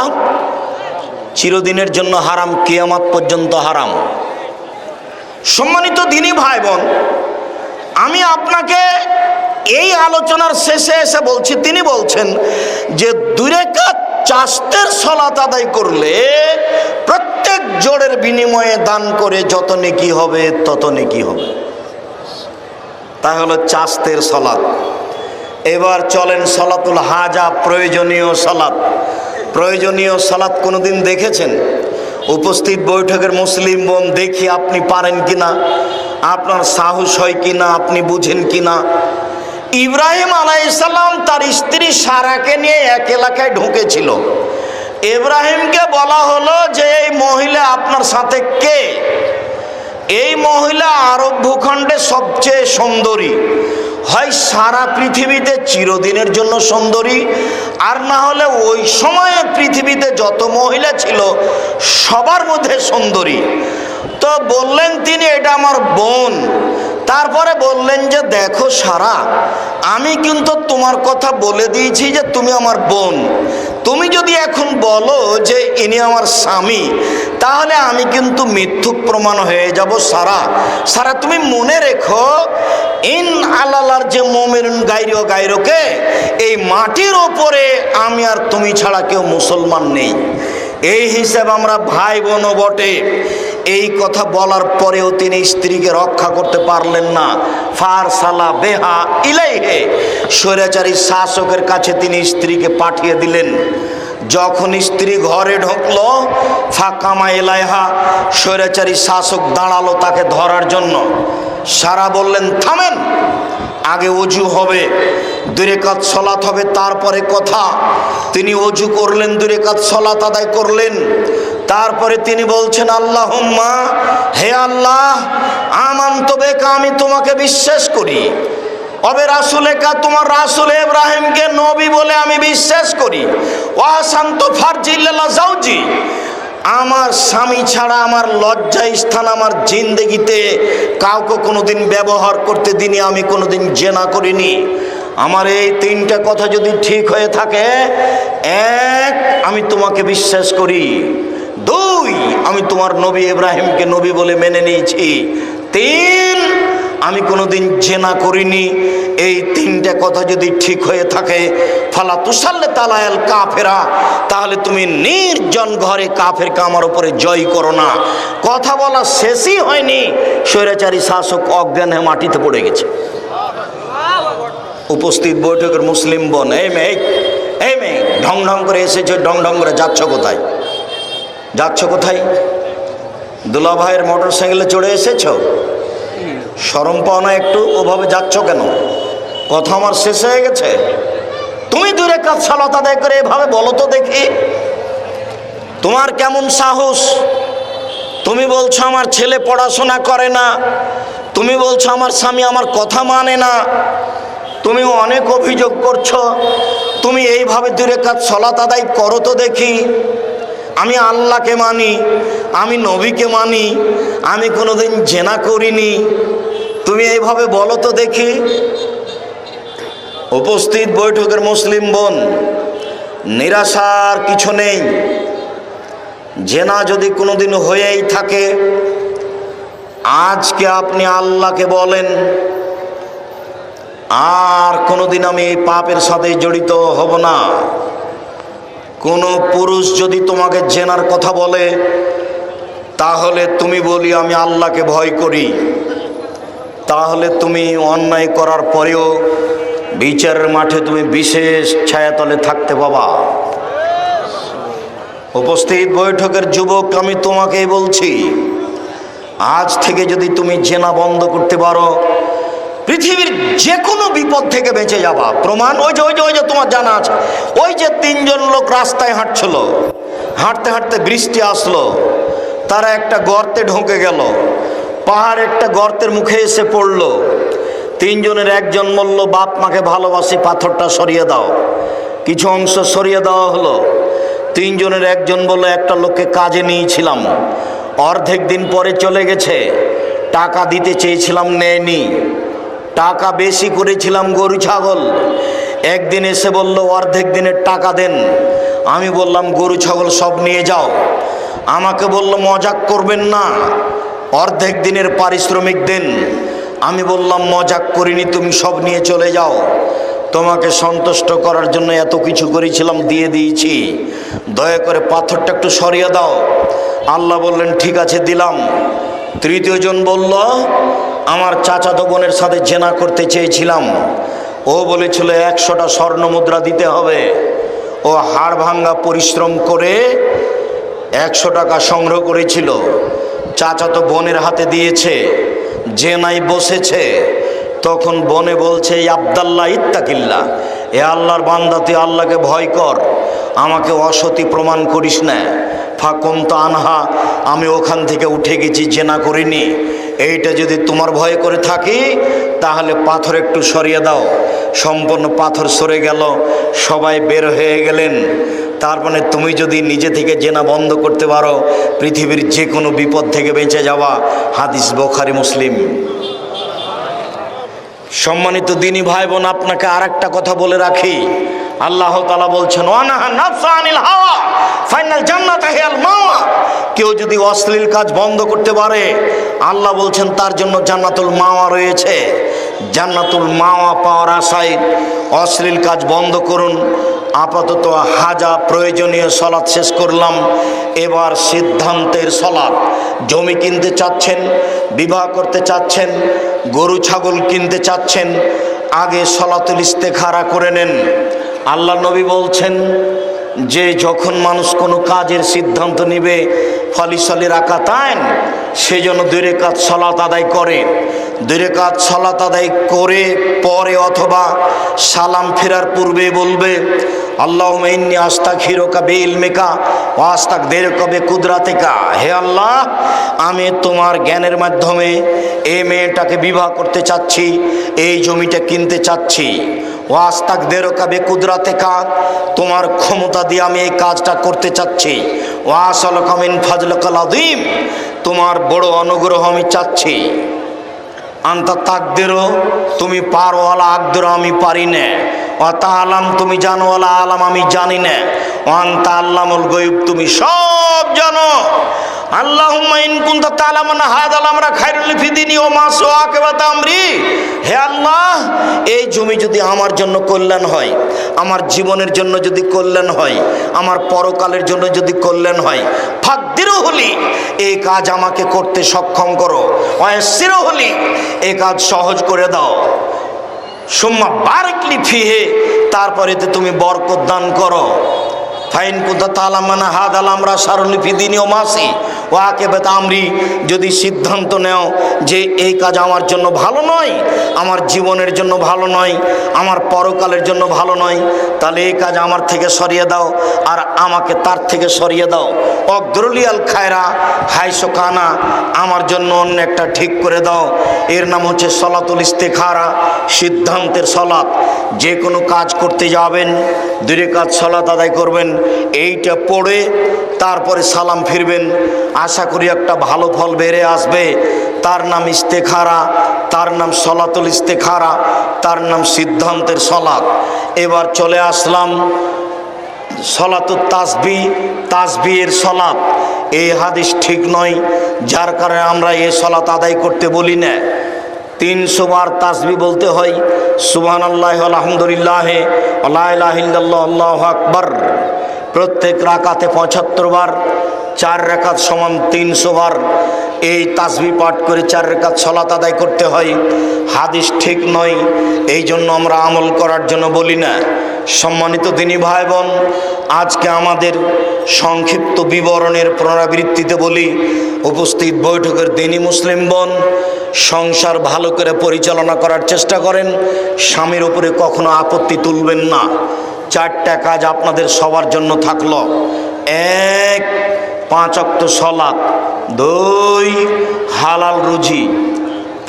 চিরদিনের জন্য হারাম, কিয়ামত পর্যন্ত হারাম। সম্মানিত দিনী ভাই বোন, আমি আপনাকে এই আলোচনার শেষে এসে বলছি, তিনি বলছেন যে 2 রাকাত চাস্তের সালাত আদায় করলে প্রত্যেক জোড়ের বিনিময়ে দান করে যত নেকি হবে তত নেকি হবে। তা হলো চাস্তের সালাত। এবার চলেন সালাতুল হাজা, প্রয়োজনীয় সালাত। প্রয়োজনীয় সালাত কোনোদিন দেখেছেন? উপস্থিত বৈঠকের মুসলিম বোন, দেখি আপনি পারেন কিনা, আপনার সাহস হয় কিনা, আপনি বুঝেন কিনা। ইব্রাহিম আলাইহিস সালাম তার স্ত্রী সারাকে নিয়ে এক এলাকায় ঢুকেছিল। ইব্রাহিমকে বলা হলো যে এই মহিলা আপনার সাথে কে? এই মহিলা আরব ভূখণ্ডে সবচেয়ে সুন্দরী, হয় সারা পৃথিবীতে চিরদিনের জন্য সুন্দরী, আর না হলে ওই সময়ে পৃথিবীতে যত মহিলা ছিল সবার মধ্যে সুন্দরী। তো বললেন তিনি, এটা আমার বোন। তারপরে বললেন যে দেখো সারা, আমি কিন্তু তোমার কথা বলে দিয়েছি যে তুমি আমার বোন। তুমি যদি এখন বলো যে ইনি আমার স্বামী, তাহলে আমি কিন্তু মিথ্যুক প্রমাণ হয়ে যাব। সারা সারা তুমি মনে রেখো, ইন আলালার যে মুমিনুন গায়রু গায়রুকে, এই মাটির ওপরে আমি আর তুমি ছাড়া কেউ মুসলমান নেই। এই হিসাব আমরা ভাই বোনও বটে। এই কথা বলার পরেও তিনি স্ত্রীকে রক্ষা করতে পারলেন না। ফারসালা বেহা ইলাইহে, স্বৈরাচারী শাসকের কাছে তিনি স্ত্রীকে পাঠিয়ে দিলেন। যখন স্ত্রী ঘরে ঢুকলো, ফাকামা ইলাইহা, স্বৈরাচারী শাসক দাঁড়ালো তাকে ধরার জন্য। সারা বললেন, থামেন, আগে অজু হবে, 2 রাকাত সালাত হবে, তারপরে কথা। তিনি অজু করলেন, 2 রাকাত সালাত আদায় করলেন। তারপরে তিনি বলছেন, আল্লাহুম্মা, হে আল্লাহ, আমানতু বিকা, আমি তোমাকে বিশ্বাস করি। অবে রাসূলেকা, তোমার রাসূল ইব্রাহিমকে নবী বলে আমি বিশ্বাস করি। ওয়াসান্ত ফারজিল্লাহ জাওজি, আমার স্বামী ছাড়া আমার লজ্জা স্থান আমার জিন্দেগিতে কাউকে কোনোদিন ব্যবহার করতে দিনি, আমি কোনোদিন জেনা করিনি। আমার এই তিনটা কথা যদি ঠিক হয়ে থাকে, এক, আমি তোমাকে বিশ্বাস করি। দুই, আমি তোমার নবী ইব্রাহিমকে নবী বলে মেনে নিয়েছি। তিন, আমি কোনোদিন জেনা করিনি। এই তিনটা কথা যদি ঠিক হয়ে থাকে, ফালা তুসাল্লে তালায়াল কাফেরা, তাহলে তুমি নির্জন ঘরে কাফেরকে আমার উপরে জয় করো না। কথা বলা শেষই হয়নি, স্বৈরাচারী শাসক অজ্ঞান হয়ে মাটিতে পড়ে গেছে। উপস্থিত বৈঠকের মুসলিম বোন, এই মেয়ে ঢং ঢং করে এসেছো, ঢং ঢং করে যাচ্ছ কোথায়? যাচ্ছ কোথায়? দুলা ভাইয়ের মোটর সাইকেলে চড়ে এসেছ? শরম পাও না একটু? ওভাবে যাচ্ছ কেন? কথা আমার শেষ হয়ে গেছে। তুমি দুই রাকাত সালাত আদায় করে এভাবে বলো তো দেখি, তোমার কেমন সাহস? তুমি বলছো আমার ছেলে পড়াশোনা করে না, তুমি বলছো আমার স্বামী আমার কথা মানে না, তুমি অনেক অভিযোগ করছো। তুমি এইভাবে দুই রাকাত সালাত আদায় করো তো দেখি। আমি আল্লাহকে মানি, আমি নবীকে মানি, আমি কোনোদিন জেনা করিনি, তুমি এইভাবে বলো তো দেখি। উপস্থিত বৈঠকের মুসলিম বোন, নিরাশার কিছু নেই। জেনা যদি কোনোদিন হয়েই থাকে, আজকে আপনি আল্লাহকে বলেন আর কোনোদিন আমি এই পাপের সাথে জড়িত হব না। কোনো পুরুষ যদি তোমাকে জেনার কথা বলে, তাহলে তুমি বলি আমি আল্লাহকে ভয় করি, তাহলে তুমি অন্যায় করার পরেও বিচারের মাঠে তুমি বিশেষ ছায়াতলে থাকতে পাবা। উপস্থিত বৈঠকের যুবক, আমি তোমাকেই বলছি, আজ থেকে যদি তুমি জেনা বন্ধ করতে পারো, পৃথিবীর যে কোনো বিপদ থেকে বেঁচে যাবা। প্রমাণ ওই যে তোমার জানা আছে, ওই যে তিনজন লোক রাস্তায় হাঁটছিল, হাঁটতে হাঁটতে বৃষ্টি আসলো, তারা একটা গর্তে ঢুকে গেল, পাহাড় একটা গর্তের মুখে এসে পড়লো। তিনজনের একজন বলল, বাপ মাকে ভালোবাসি, পাথরটা সরিয়ে দাও। কিছু অংশ সরিয়ে দেওয়া হলো। তিনজনের একজন বলল, একটা লোককে কাজে নিয়েছিলাম, অর্ধেক দিন পরে চলে গেছে, টাকা দিতে চেয়েছিলাম, নেয়নি, টাকা বেশি করেছিলাম গরু ছাগল, একদিন এসে বলল অর্ধেক দিনের টাকা দেন। আমি বললাম গরু ছাগল সব নিয়ে যাও। আমাকে বলল মজাক করবেন না, অর্ধেক দিনের পারিশ্রমিক দেন। আমি বললাম মজাক করিনি, তুমি সব নিয়ে চলে যাও, তোমাকে সন্তুষ্ট করার জন্য এত কিছু করেছিলাম, দিয়ে দিয়েছি, দয়া করে পাথরটা একটু সরিয়ে দাও। আল্লাহ বললেন ঠিক আছে, দিলাম। তৃতীয় জন বলল, আমার চাচাতো বোনের সাথে জেনা করতে চেয়েছিলাম, ও বলেছিল 100টা স্বর্ণ মুদ্রা দিতে হবে। ও হাড় ভাঙ্গা পরিশ্রম করে 100 টাকা সংগ্রহ করেছিল, চাচাতো বোনের হাতে দিয়েছে, জেনায় বসেছে। তখন বনে বলছে, আব্দাল্লাহ ইত্তাকিল্লাহ, এ আল্লাহর বান্দা, তুই আল্লাহকে ভয় কর, আমাকে অসতী প্রমাণ করিস না। ফাকুম তো আনহা, আমি ওখান থেকে উঠে গেছি, জেনা করিনি। এইটা যদি তোমার ভয় করে থাকি, তাহলে পাথর একটু সরিয়ে দাও। সম্পূর্ণ পাথর সরে গেল, সবাই বের হয়ে গেলেন। তার মানে তুমি যদি নিজে থেকে জেনা বন্ধ করতে পারো, পৃথিবীর যে কোনো বিপদ থেকে বেঁচে যাওয়া। হাদিস বুখারী মুসলিম। সম্মানিত দিনী ভাই বোন, আপনাকে আর একটা কথা বলে রাখি, আল্লাহ তাআলা বলছেন, ওয়ানাহা নাফসা আনিল হাওয়া ফাইনাল জান্নাতা হিয়াল মাওয়া। কেউ যদি অশ্লীল কাজ বন্ধ করতে পারে, আল্লাহ বলছেন তার জন্য জান্নাতুল মাওয়া রয়েছে। জান্নাতুল মাওয়া পাওয়ার আশায় অশ্লীল কাজ বন্ধ করুন। আপাতত হাজা প্রয়োজনীয় সলাৎ শেষ করলাম, এবার সিদ্ধান্তের সলাৎ। জমি কিনতে চাচ্ছেন, বিবাহ করতে চাচ্ছেন, গরু ছাগল কিনতে চাচ্ছেন, আগে সলাতুল ইস্তেখারা করে নেন। আল্লাহ নবী বলছেন যে যখন মানুষ কোনো কাজের সিদ্ধান্ত নিবে, ফালিসালি রাকাতাইন, সে যেন 2 রাকাত সালাত আদায় করে। 2 রাকাত সালাত আদায় করে পরে অথবা সালাম ফেরার পূর্বে বলবে, আল্লাহুম্মা ইন্নী আস্তাগফিরুকা বিইলমিকা ওয়া আস্তাগদিরুকা বিকুদরাতিকা। হে আল্লাহ, আমি তোমার জ্ঞানের মাধ্যমে এই মেয়েটাকে বিবাহ করতে চাচ্ছি, এই জমিটা কিনতে চাচ্ছি। ওয়া আস্তাগদিরুকা বিকুদরাতিকা, তোমার ক্ষমতা দিয়ে আমি এই কাজটা করতে চাচ্ছি। ওয়া আসআলুকা মিন ফাজলিকাল আযীম, তোমার বড় অনুগ্রহ আমি চাচ্ছি। আনতা তাকদিরু, তুমি পারো, ওয়ালা আকদিরু, আমি পারি না। ওয়া তাআলাম, তুমি জানো, ওয়ালা আলাম, আমি জানি না। ওয়া আনতা আল্লামুল গায়ব, তুমি সব জানো। আল্লাহুম্মা ইন কুনতা তা'লামুনা হাযাল আমরা খায়রুল ফি দীনি ওয়া মা সুআকিবাতা আমরি। হে আল্লাহ, এই জমি যদি আমার জন্য কল্যাণ হয়, আমার জীবনের জন্য যদি কল্যাণ হয়, আমার পরকালের জন্য যদি কল্যাণ হয়, ফাকদিরু হলি, এই কাজ আমাকে করতে সক্ষম করো। ওয়াসিরু হলি, এই কাজ সহজ করে দাও। সুম্মা বারিকলি ফিহে, তারপরে তুমি বরকত দান করো। ফাইন কুনতা তা'লামুনা হাযাল আমরা শারুল ফি দীনি ওয়া মাসি ওয়া আকিবাতা আমরি, যদি সিদ্ধান্ত নেও যে এই কাজ আমার জন্য ভালো নয়, আমার জীবনের জন্য ভালো নয়, আমার পরকালের জন্য ভালো নয়, তাহলে এই কাজ আমার থেকে সরিয়ে দাও আর আমাকে তার থেকে সরিয়ে দাও। অকদরুলি আল খায়রা হাইসু কানা, আমার জন্য অন্য একটা ঠিক করে দাও। এর নাম হচ্ছে সলাতুল ইস্তেখারা, সিদ্ধান্তের সলাত। যে কোনো কাজ করতে যাবেন, 2 রাকাত সলাত আদায় করবেন, এইটা পড়ে তারপরে সালাম ফিরবেন। আশা করি একটা ভালো ফল বেড়ে আসবে। তার নাম ইস্তেখারা, তার নাম সলাতুল ইস্তেখারা, তার নাম সিদ্ধান্তের সলাত। এবার চলে আসলাম সলাতুত তাসবিহ, তাসবিহের সলাত। এই হাদিস ঠিক নয়, যার কারণে আমরা এই সলাত আদায় করতে বলি না। 300 বার তাসবিহ বলতে হয়, সুবহানাল্লাহি আলহামদুলিল্লাহ লা ইলাহা ইল্লাল্লাহ আল্লাহু আকবার। প্রত্যেক রাকাতে 75 বার, 4 রাকাত সমান 300 বার এই তাসবিহ পাঠ করে 4 রাকাত সালাত আদায় করতে হয়। হাদিস ঠিক নয়, এই জন্য আমরা আমল করার জন্য বলি না। সম্মানিত দিনী ভাই বোন, আজকে আমাদের সংক্ষিপ্ত বিবরণের পুনরাবৃত্তিতে বলি, উপস্থিত বৈঠকের দিনী মুসলিম বোন, সংসার ভালো করে পরিচালনা করার চেষ্টা করেন। স্বামীর উপরে কখনো আপত্তি তুলবেন না। 4টা কাজ আপনাদের সবার জন্য থাকলো। 1, 5 ওয়াক্ত সালাত। 2, হালাল রুজি।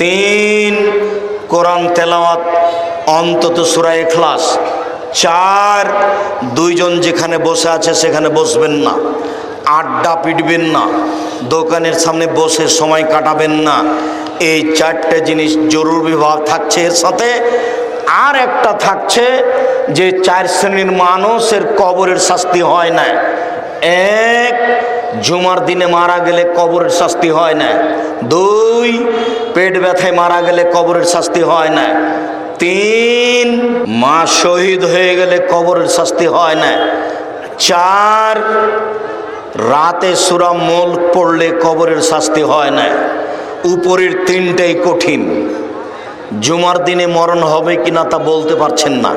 3, কোরআন তেলাওয়াত, অন্তত সূরা ইখলাস। 4, 2 জন যেখানে বসে আছে সেখানে বসবেন না, আড্ডা পিটবেন না, দোকানের সামনে বসে সময় কাটাবেন না। এই 4টে জিনিস জরুরি ভাব থাকছে। এর সাথে আর একটা থাকছে যে 4 শ্রেণীর মানুষের কবরের শাস্তি হয় না। 1, জুমার দিনে মারা গেলে কবরের শাস্তি হয় না। 2, পেট ব্যথায় মারা গেলে কবরের শাস্তি হয় না। 3, মা শহীদ হয়ে গেলে কবরের শাস্তি হয় না। 4, রাতে সূরা মুলক পড়লে কবরের শাস্তি হয় না। উপরের 3টাই কঠিন। জুমার দিনে মরণ হবে কিনা তা বলতে পারছেন না,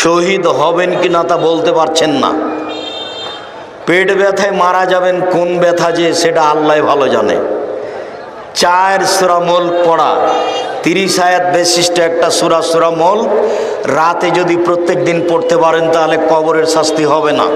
শহীদ হবেন কিনা তা বলতে পারছেন না, পেট ব্যথায় মারা যাবেন, কোন ব্যথা যে সেটা আল্লাহ ভালো জানে। 4 সূরা মুলক পড়া, 30 আয়াত বিশিষ্ট একটা সূরা মুলক রাতে যদি প্রত্যেক দিন পড়তে পারেন তাহলে কবরের শাস্তি হবে না।